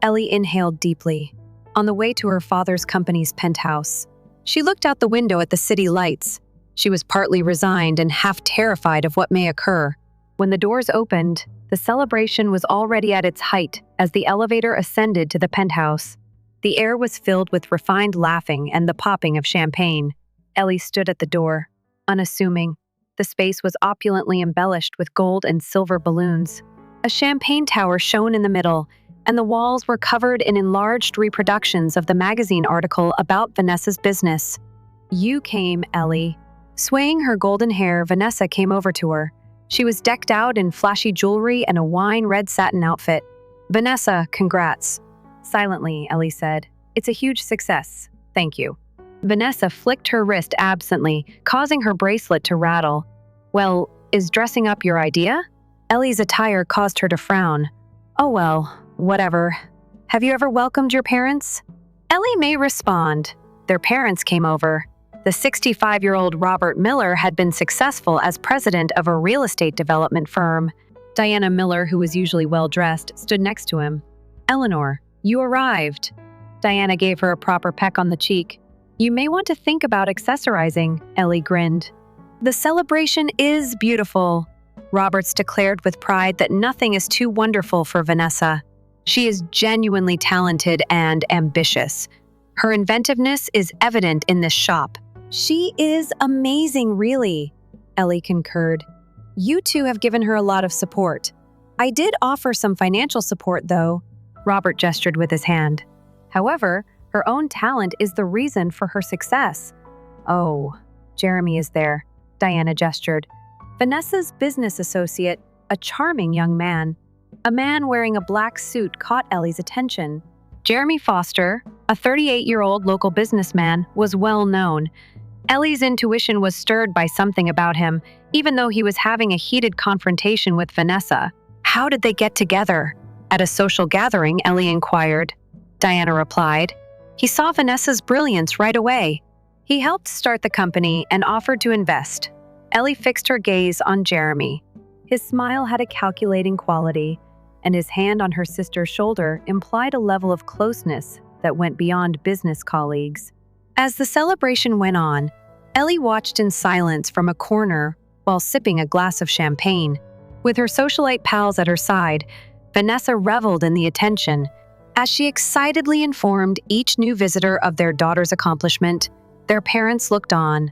Ellie inhaled deeply. On the way to her father's company's penthouse, she looked out the window at the city lights. She was partly resigned and half terrified of what may occur. When the doors opened, the celebration was already at its height as the elevator ascended to the penthouse. The air was filled with refined laughing and the popping of champagne. Ellie stood at the door, unassuming. The space was opulently embellished with gold and silver balloons. A champagne tower shone in the middle, and the walls were covered in enlarged reproductions of the magazine article about Vanessa's business. "You came, Ellie." Swaying her golden hair, Vanessa came over to her. She was decked out in flashy jewelry and a wine-red satin outfit. "Vanessa, congrats." Silently, Ellie said, "It's a huge success. Thank you." Vanessa flicked her wrist absently, causing her bracelet to rattle. "Well, is dressing up your idea?" Ellie's attire caused her to frown. "Oh well, whatever. Have you ever welcomed your parents?" Ellie may respond. Their parents came over. The 65-year-old Robert Miller had been successful as president of a real estate development firm. Diana Miller, who was usually well-dressed, stood next to him. "Eleanor, you arrived." Diana gave her a proper peck on the cheek. "You may want to think about accessorizing," Ellie grinned. "The celebration is beautiful." Roberts declared with pride that nothing is too wonderful for Vanessa. She is genuinely talented and ambitious. Her inventiveness is evident in this shop. She is amazing, really, Ellie concurred. You two have given her a lot of support. I did offer some financial support, though. Robert gestured with his hand. However, her own talent is the reason for her success. Oh, Jeremy is there, Diana gestured. Vanessa's business associate, a charming young man. A man wearing a black suit caught Ellie's attention. Jeremy Foster, a 38-year-old local businessman, was well known. Ellie's intuition was stirred by something about him, even though he was having a heated confrontation with Vanessa. How did they get together? At a social gathering, Ellie inquired. Diana replied. He saw Vanessa's brilliance right away. He helped start the company and offered to invest. Ellie fixed her gaze on Jeremy. His smile had a calculating quality, and his hand on her sister's shoulder implied a level of closeness that went beyond business colleagues. As the celebration went on, Ellie watched in silence from a corner while sipping a glass of champagne. With her socialite pals at her side, Vanessa reveled in the attention. As she excitedly informed each new visitor of their daughter's accomplishment, their parents looked on.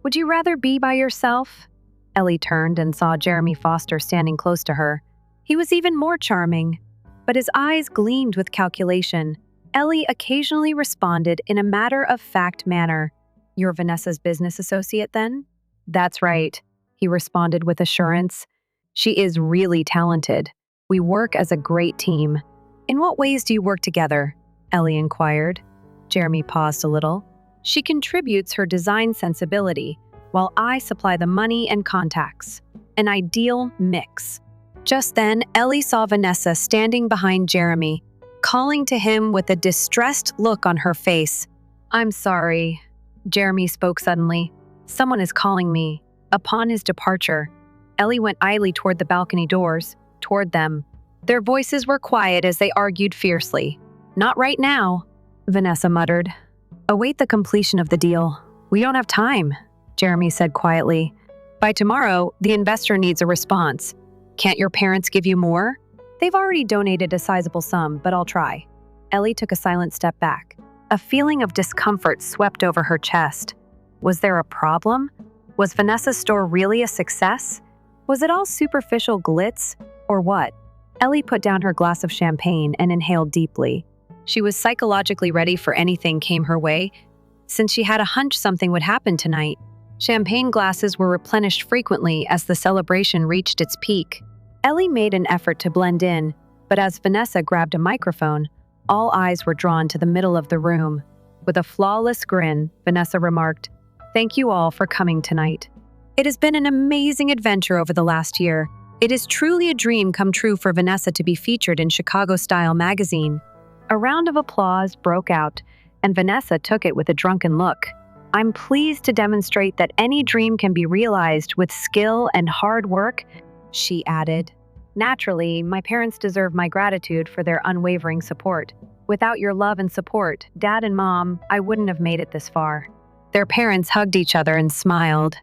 Would you rather be by yourself? Ellie turned and saw Jeremy Foster standing close to her. He was even more charming, but his eyes gleamed with calculation. Ellie occasionally responded in a matter-of-fact manner. You're Vanessa's business associate, then? That's right, he responded with assurance. She is really talented. We work as a great team. In what ways do you work together? Ellie inquired. Jeremy paused a little. She contributes her design sensibility, while I supply the money and contacts. An ideal mix. Just then, Ellie saw Vanessa standing behind Jeremy, calling to him with a distressed look on her face. I'm sorry, Jeremy spoke suddenly. Someone is calling me. Upon his departure, Ellie went idly toward the balcony doors, toward them. Their voices were quiet as they argued fiercely. Not right now, Vanessa muttered. Await the completion of the deal. We don't have time, Jeremy said quietly. By tomorrow, the investor needs a response. Can't your parents give you more? They've already donated a sizable sum, but I'll try. Ellie took a silent step back. A feeling of discomfort swept over her chest. Was there a problem? Was Vanessa's store really a success? Was it all superficial glitz, or what? Ellie put down her glass of champagne and inhaled deeply. She was psychologically ready for anything came her way, since she had a hunch something would happen tonight. Champagne glasses were replenished frequently as the celebration reached its peak. Ellie made an effort to blend in, but as Vanessa grabbed a microphone, all eyes were drawn to the middle of the room. With a flawless grin, Vanessa remarked, "Thank you all for coming tonight. It has been an amazing adventure over the last year. It is truly a dream come true for Vanessa to be featured in Chicago Style magazine." A round of applause broke out, and Vanessa took it with a drunken look. I'm pleased to demonstrate that any dream can be realized with skill and hard work, she added. Naturally, my parents deserve my gratitude for their unwavering support. Without your love and support, Dad and Mom, I wouldn't have made it this far. Their parents hugged each other and smiled.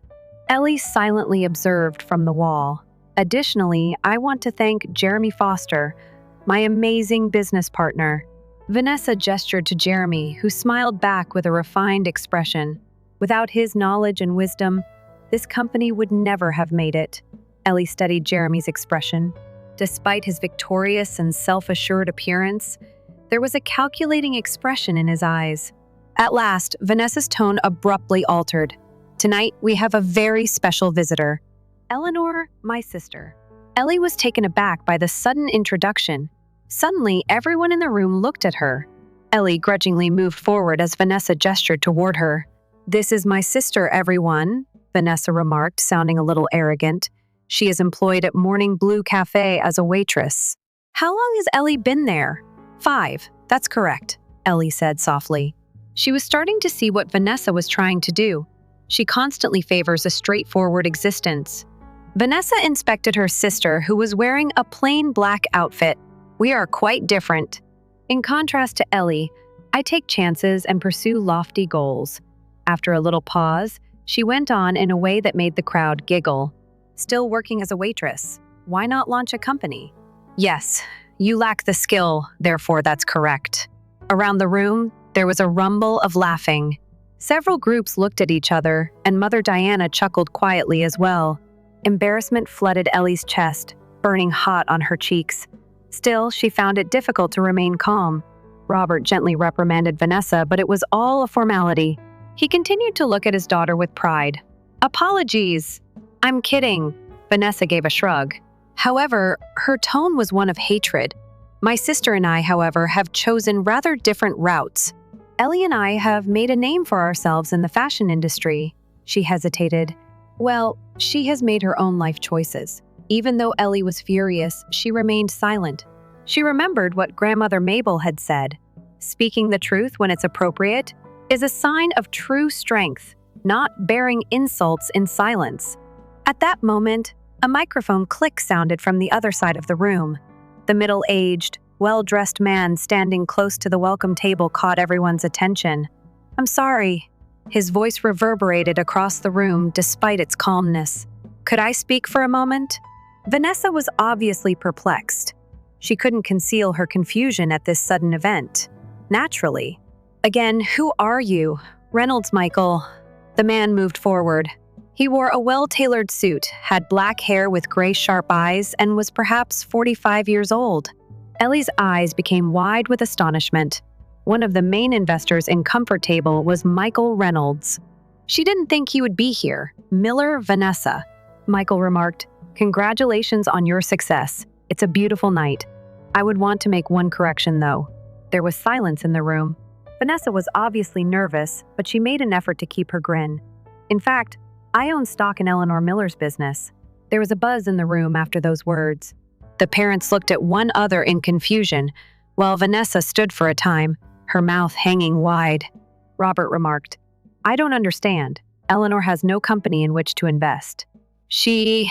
Ellie silently observed from the wall. Additionally, I want to thank Jeremy Foster, my amazing business partner. Vanessa gestured to Jeremy, who smiled back with a refined expression. Without his knowledge and wisdom, this company would never have made it. Ellie studied Jeremy's expression. Despite his victorious and self-assured appearance, there was a calculating expression in his eyes. At last, Vanessa's tone abruptly altered. Tonight, we have a very special visitor. Eleanor, my sister. Ellie was taken aback by the sudden introduction. Suddenly, everyone in the room looked at her. Ellie grudgingly moved forward as Vanessa gestured toward her. This is my sister, everyone, Vanessa remarked, sounding a little arrogant. She is employed at Morning Blue Cafe as a waitress. How long has Ellie been there? 5, that's correct, Ellie said softly. She was starting to see what Vanessa was trying to do. She constantly favors a straightforward existence. Vanessa inspected her sister, who was wearing a plain black outfit. We are quite different. In contrast to Ellie, I take chances and pursue lofty goals. After a little pause, she went on in a way that made the crowd giggle. still working as a waitress. Why not launch a company? Yes, you lack the skill, therefore that's correct. Around the room, there was a rumble of laughing. Several groups looked at each other, and Mother Diana chuckled quietly as well. Embarrassment flooded Ellie's chest, burning hot on her cheeks. Still, she found it difficult to remain calm. Robert gently reprimanded Vanessa, but it was all a formality. He continued to look at his daughter with pride. Apologies. I'm kidding. Vanessa gave a shrug. However, her tone was one of hatred. My sister and I, however, have chosen rather different routes. Ellie and I have made a name for ourselves in the fashion industry. She hesitated. Well, she has made her own life choices. Even though Ellie was furious, she remained silent. She remembered what Grandmother Mabel had said. Speaking the truth when it's appropriate is a sign of true strength, not bearing insults in silence. At that moment, a microphone click sounded from the other side of the room. The middle-aged, well-dressed man standing close to the welcome table caught everyone's attention. I'm sorry. His voice reverberated across the room despite its calmness. Could I speak for a moment? Vanessa was obviously perplexed. She couldn't conceal her confusion at this sudden event. Naturally. Again, who are you? Reynolds Michael. The man moved forward. He wore a well-tailored suit, had black hair with gray sharp eyes, and was perhaps 45 years old. Ellie's eyes became wide with astonishment. One of the main investors in Comfort Table was Michael Reynolds. She didn't think he would be here. Miller Vanessa. Michael remarked, "Congratulations on your success. It's a beautiful night. I would want to make one correction, though." There was silence in the room. Vanessa was obviously nervous, but she made an effort to keep her grin. In fact, I own stock in Eleanor Miller's business. There was a buzz in the room after those words. The parents looked at one another in confusion, while Vanessa stood for a time, her mouth hanging wide. Robert remarked, "I don't understand. Eleanor has no company in which to invest. She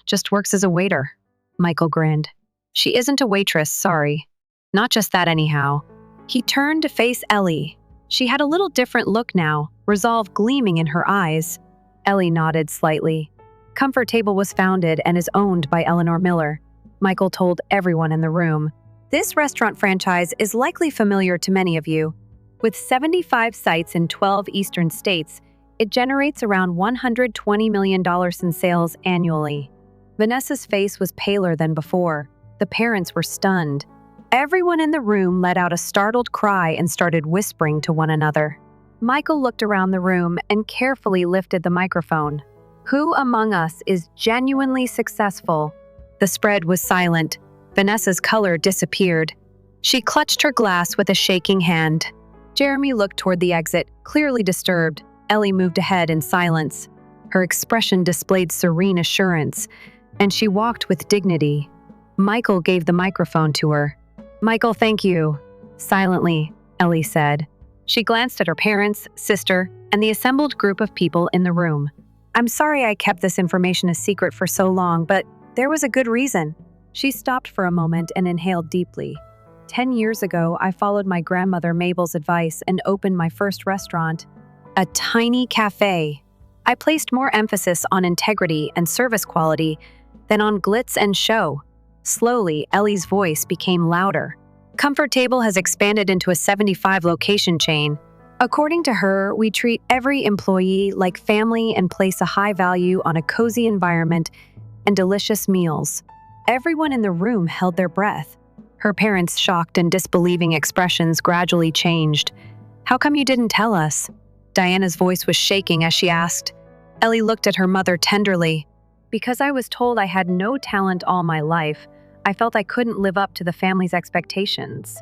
just works as a waiter." Michael grinned. "She isn't a waitress, sorry. Not just that anyhow." He turned to face Ellie. She had a little different look now, resolve gleaming in her eyes. Ellie nodded slightly. Comfort Table was founded and is owned by Eleanor Miller. Michael told everyone in the room. This restaurant franchise is likely familiar to many of you. With 75 sites in 12 eastern states, it generates around $120 million in sales annually. Vanessa's face was paler than before. The parents were stunned. Everyone in the room let out a startled cry and started whispering to one another. Michael looked around the room and carefully lifted the microphone. Who among us is genuinely successful? The spread was silent. Vanessa's color disappeared. She clutched her glass with a shaking hand. Jeremy looked toward the exit, clearly disturbed. Ellie moved ahead in silence. Her expression displayed serene assurance, and she walked with dignity. Michael gave the microphone to her. "Michael, thank you." Silently, Ellie said. She glanced at her parents, sister, and the assembled group of people in the room. "I'm sorry I kept this information a secret for so long, but there was a good reason." She stopped for a moment and inhaled deeply. 10 years ago, I followed my grandmother Mabel's advice and opened my first restaurant, a tiny cafe. I placed more emphasis on integrity and service quality than on glitz and show. Slowly, Ellie's voice became louder. Comfort Table has expanded into a 75-location chain. According to her, we treat every employee like family and place a high value on a cozy environment and delicious meals. Everyone in the room held their breath. Her parents' shocked and disbelieving expressions gradually changed. "How come you didn't tell us?" Diana's voice was shaking as she asked. Ellie looked at her mother tenderly. "Because I was told I had no talent all my life, I felt I couldn't live up to the family's expectations.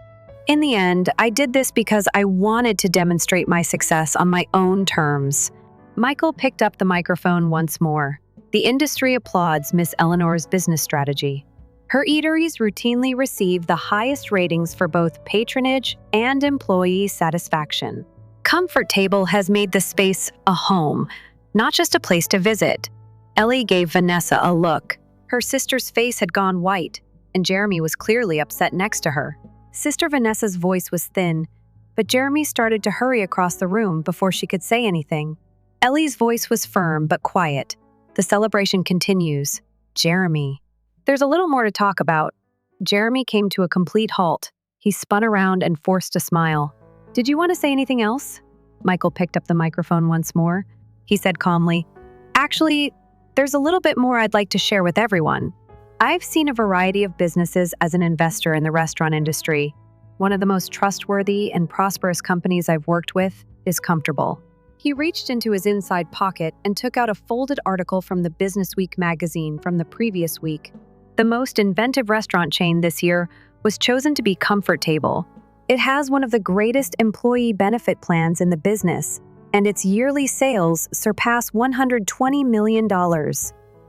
In the end, I did this because I wanted to demonstrate my success on my own terms." Michael picked up the microphone once more. The industry applauds Miss Eleanor's business strategy. Her eateries routinely receive the highest ratings for both patronage and employee satisfaction. Comfort Table has made the space a home, not just a place to visit. Ellie gave Vanessa a look. Her sister's face had gone white, and Jeremy was clearly upset next to her. Sister Vanessa's voice was thin, but Jeremy started to hurry across the room before she could say anything. Ellie's voice was firm but quiet. The celebration continues. Jeremy. There's a little more to talk about. Jeremy came to a complete halt. He spun around and forced a smile. Did you want to say anything else? Michael picked up the microphone once more. He said calmly, Actually, there's a little bit more I'd like to share with everyone. I've seen a variety of businesses as an investor in the restaurant industry. One of the most trustworthy and prosperous companies I've worked with is Comfortable. He reached into his inside pocket and took out a folded article from the Business Week magazine from the previous week. The most inventive restaurant chain this year was chosen to be Comfort Table. It has one of the greatest employee benefit plans in the business, and its yearly sales surpass $120 million.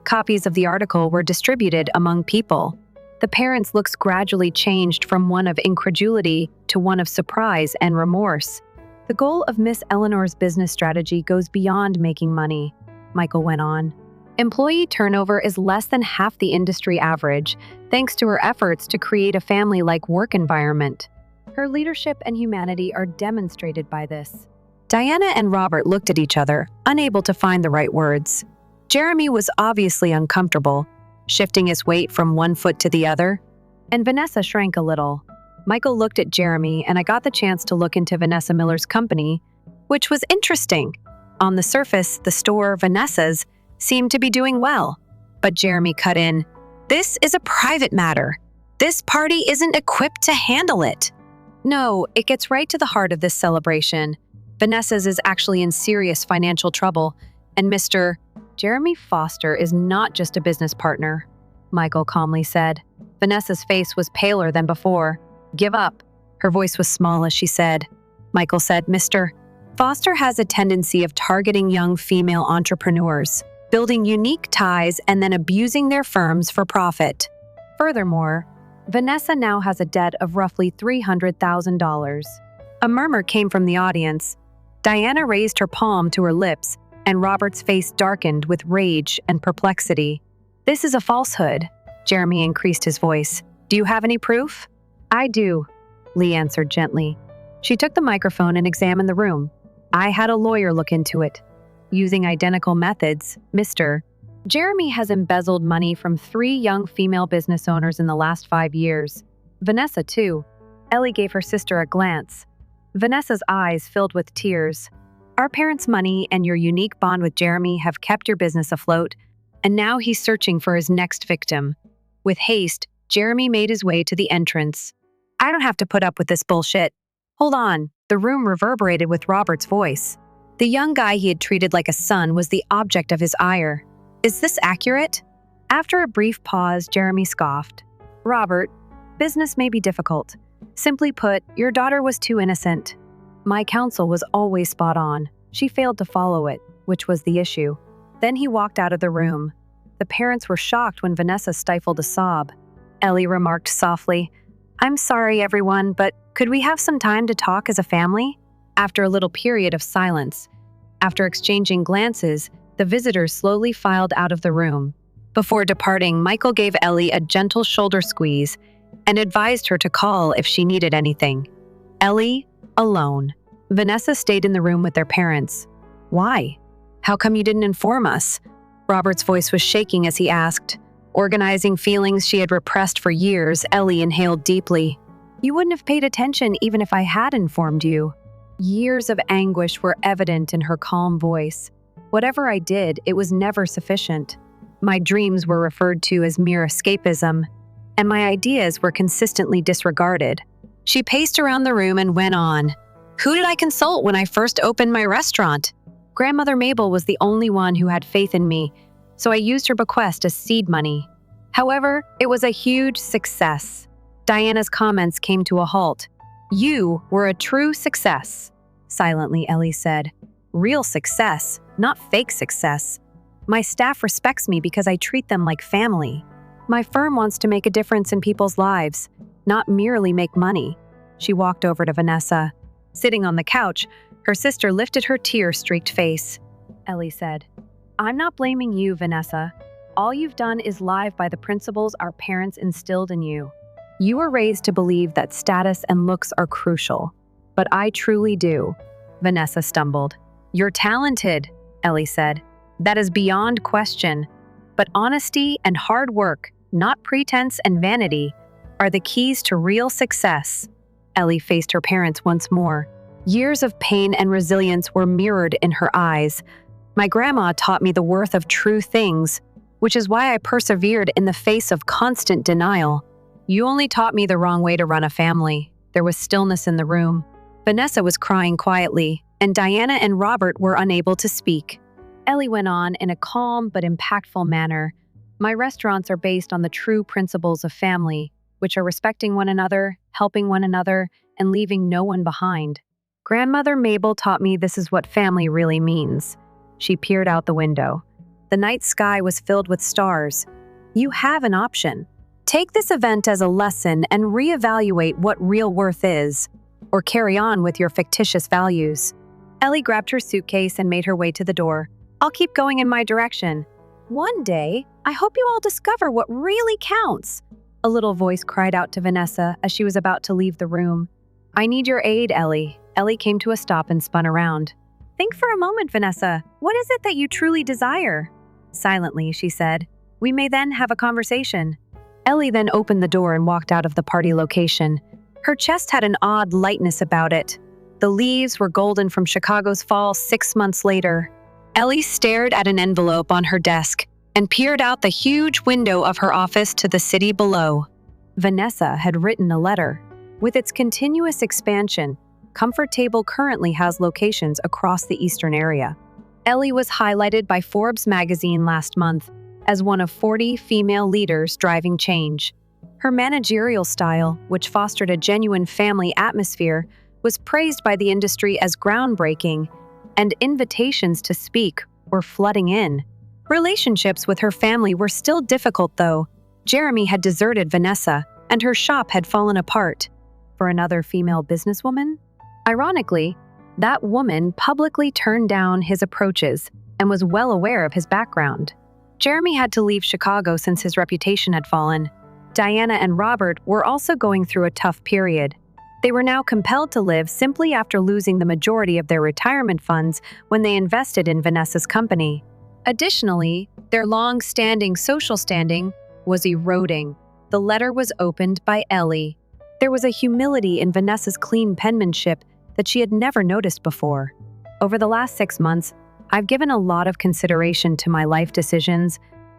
Copies of the article were distributed among people. The parents' looks gradually changed from one of incredulity to one of surprise and remorse. The goal of Miss Eleanor's business strategy goes beyond making money, Michael went on. Employee turnover is less than half the industry average, thanks to her efforts to create a family-like work environment. Her leadership and humanity are demonstrated by this. Diana and Robert looked at each other, unable to find the right words. Jeremy was obviously uncomfortable, shifting his weight from one foot to the other, and Vanessa shrank a little. Michael looked at Jeremy, and I got the chance to look into Vanessa Miller's company, which was interesting. On the surface, the store, Vanessa's, seemed to be doing well. But Jeremy cut in, This is a private matter. This party isn't equipped to handle it. No, it gets right to the heart of this celebration. Vanessa's is actually in serious financial trouble, and Mr. Jeremy Foster is not just a business partner, Michael calmly said. Vanessa's face was paler than before. Give up. Her voice was small as she said. Michael said, Mr. Foster has a tendency of targeting young female entrepreneurs, building unique ties and then abusing their firms for profit. Furthermore, Vanessa now has a debt of roughly $300,000. A murmur came from the audience. Diana raised her palm to her lips, and Robert's face darkened with rage and perplexity. This is a falsehood. Jeremy increased his voice. Do you have any proof? I do, Lee answered gently. She took the microphone and examined the room. I had a lawyer look into it. Using identical methods, Mr. Jeremy has embezzled money from 3 young female business owners in the last 5 years. Vanessa, too. Ellie gave her sister a glance. Vanessa's eyes filled with tears. Our parents' money and your unique bond with Jeremy have kept your business afloat, and now he's searching for his next victim. With haste, Jeremy made his way to the entrance. I don't have to put up with this bullshit. Hold on. The room reverberated with Robert's voice. The young guy he had treated like a son was the object of his ire. Is this accurate? After a brief pause, Jeremy scoffed. Robert, business may be difficult. Simply put, your daughter was too innocent. My counsel was always spot on. She failed to follow it, which was the issue. Then he walked out of the room. The parents were shocked when Vanessa stifled a sob. Ellie remarked softly, I'm sorry, everyone, but could we have some time to talk as a family? After a little period of silence, after exchanging glances, the visitors slowly filed out of the room. Before departing, Michael gave Ellie a gentle shoulder squeeze and advised her to call if she needed anything. Ellie, alone. Vanessa stayed in the room with their parents. Why? How come you didn't inform us? Robert's voice was shaking as he asked. Organizing feelings she had repressed for years, Ellie inhaled deeply. You wouldn't have paid attention even if I had informed you. Years of anguish were evident in her calm voice. Whatever I did, it was never sufficient. My dreams were referred to as mere escapism, and my ideas were consistently disregarded. She paced around the room and went on. Who did I consult when I first opened my restaurant? Grandmother Mabel was the only one who had faith in me, so I used her bequest as seed money. However, it was a huge success. Diana's comments came to a halt. You were a true success, silently Ellie said. Real success, not fake success. My staff respects me because I treat them like family. My firm wants to make a difference in people's lives, not merely make money. She walked over to Vanessa. Sitting on the couch, her sister lifted her tear-streaked face. Ellie said, I'm not blaming you, Vanessa. All you've done is live by the principles our parents instilled in you. You were raised to believe that status and looks are crucial. But I truly do. Vanessa stumbled. You're talented, Ellie said. That is beyond question. But honesty and hard work, not pretense and vanity, are the keys to real success. Ellie faced her parents once more. Years of pain and resilience were mirrored in her eyes. My grandma taught me the worth of true things, which is why I persevered in the face of constant denial. You only taught me the wrong way to run a family. There was stillness in the room. Vanessa was crying quietly, and Diana and Robert were unable to speak. Ellie went on in a calm but impactful manner. My restaurants are based on the true principles of family, which are respecting one another, helping one another, and leaving no one behind. Grandmother Mabel taught me this is what family really means. She peered out the window. The night sky was filled with stars. You have an option. Take this event as a lesson and reevaluate what real worth is, or carry on with your fictitious values. Ellie grabbed her suitcase and made her way to the door. I'll keep going in my direction. One day, I hope you all discover what really counts. A little voice cried out to Vanessa as she was about to leave the room. I need your aid, Ellie. Ellie came to a stop and spun around. Think for a moment, Vanessa. What is it that you truly desire? Silently, she said. We may then have a conversation. Ellie then opened the door and walked out of the party location. Her chest had an odd lightness about it. The leaves were golden from Chicago's fall 6 months later. Ellie stared at an envelope on her desk and peered out the huge window of her office to the city below. Vanessa had written a letter. With its continuous expansion, Comfort Table currently has locations across the eastern area. Ellie was highlighted by Forbes magazine last month as one of 40 female leaders driving change. Her managerial style, which fostered a genuine family atmosphere, was praised by the industry as groundbreaking, and invitations to speak were flooding in. Relationships with her family were still difficult, though. Jeremy had deserted Vanessa, and her shop had fallen apart. For another female businesswoman? Ironically, that woman publicly turned down his approaches and was well aware of his background. Jeremy had to leave Chicago since his reputation had fallen. Diana and Robert were also going through a tough period. They were now compelled to live simply after losing the majority of their retirement funds when they invested in Vanessa's company. Additionally, their long-standing social standing was eroding. The letter was opened by Ellie. There was a humility in Vanessa's clean penmanship that she had never noticed before. Over the last 6 months, I've given a lot of consideration to my life decisions,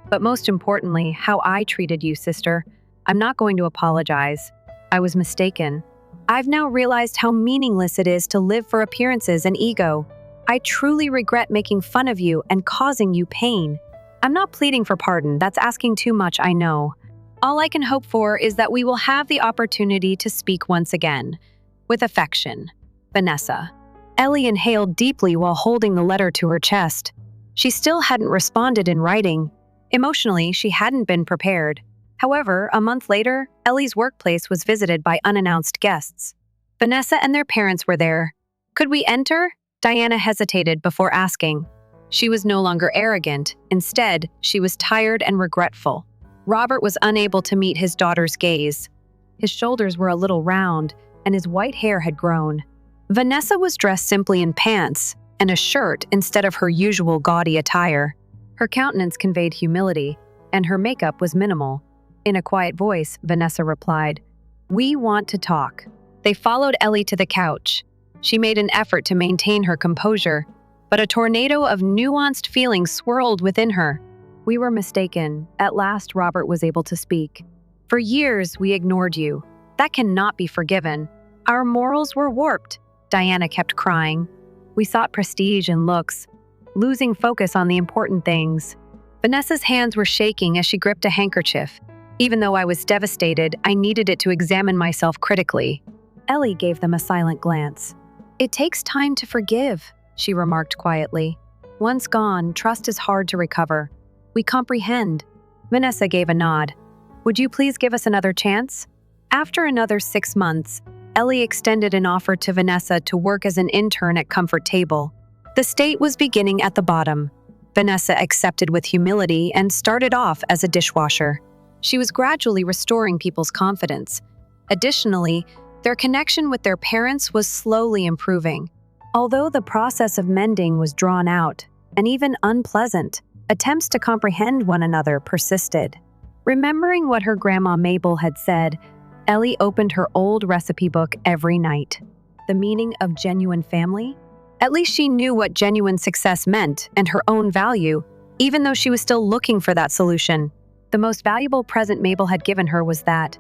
but most importantly, how I treated you, sister. I'm not going to apologize. I was mistaken. I've now realized how meaningless it is to live for appearances and ego. I truly regret making fun of you and causing you pain. I'm not pleading for pardon. That's asking too much, I know. All I can hope for is that we will have the opportunity to speak once again. With affection, Vanessa. Ellie inhaled deeply while holding the letter to her chest. She still hadn't responded in writing. Emotionally, she hadn't been prepared. However, a month later, Ellie's workplace was visited by unannounced guests. Vanessa and their parents were there. Could we enter? Diana hesitated before asking. She was no longer arrogant. Instead, she was tired and regretful. Robert was unable to meet his daughter's gaze. His shoulders were a little round, and his white hair had grown. Vanessa was dressed simply in pants and a shirt instead of her usual gaudy attire. Her countenance conveyed humility, and her makeup was minimal. In a quiet voice, Vanessa replied, "We want to talk." They followed Ellie to the couch. She made an effort to maintain her composure, but a tornado of nuanced feelings swirled within her. We were mistaken. At last, Robert was able to speak. For years, we ignored you. That cannot be forgiven. Our morals were warped. Diana kept crying. We sought prestige and looks, losing focus on the important things. Vanessa's hands were shaking as she gripped a handkerchief. Even though I was devastated, I needed it to examine myself critically. Ellie gave them a silent glance. It takes time to forgive, she remarked quietly. Once gone, trust is hard to recover. We comprehend. Vanessa gave a nod. Would you please give us another chance? After another 6 months, Ellie extended an offer to Vanessa to work as an intern at Comfort Table. The state was beginning at the bottom. Vanessa accepted with humility and started off as a dishwasher. She was gradually restoring people's confidence. Additionally, their connection with their parents was slowly improving. Although the process of mending was drawn out, and even unpleasant. Attempts to comprehend one another persisted. Remembering what her grandma Mabel had said, Ellie opened her old recipe book every night. The meaning of genuine family? At least she knew what genuine success meant and her own value, even though she was still looking for that solution. The most valuable present Mabel had given her was that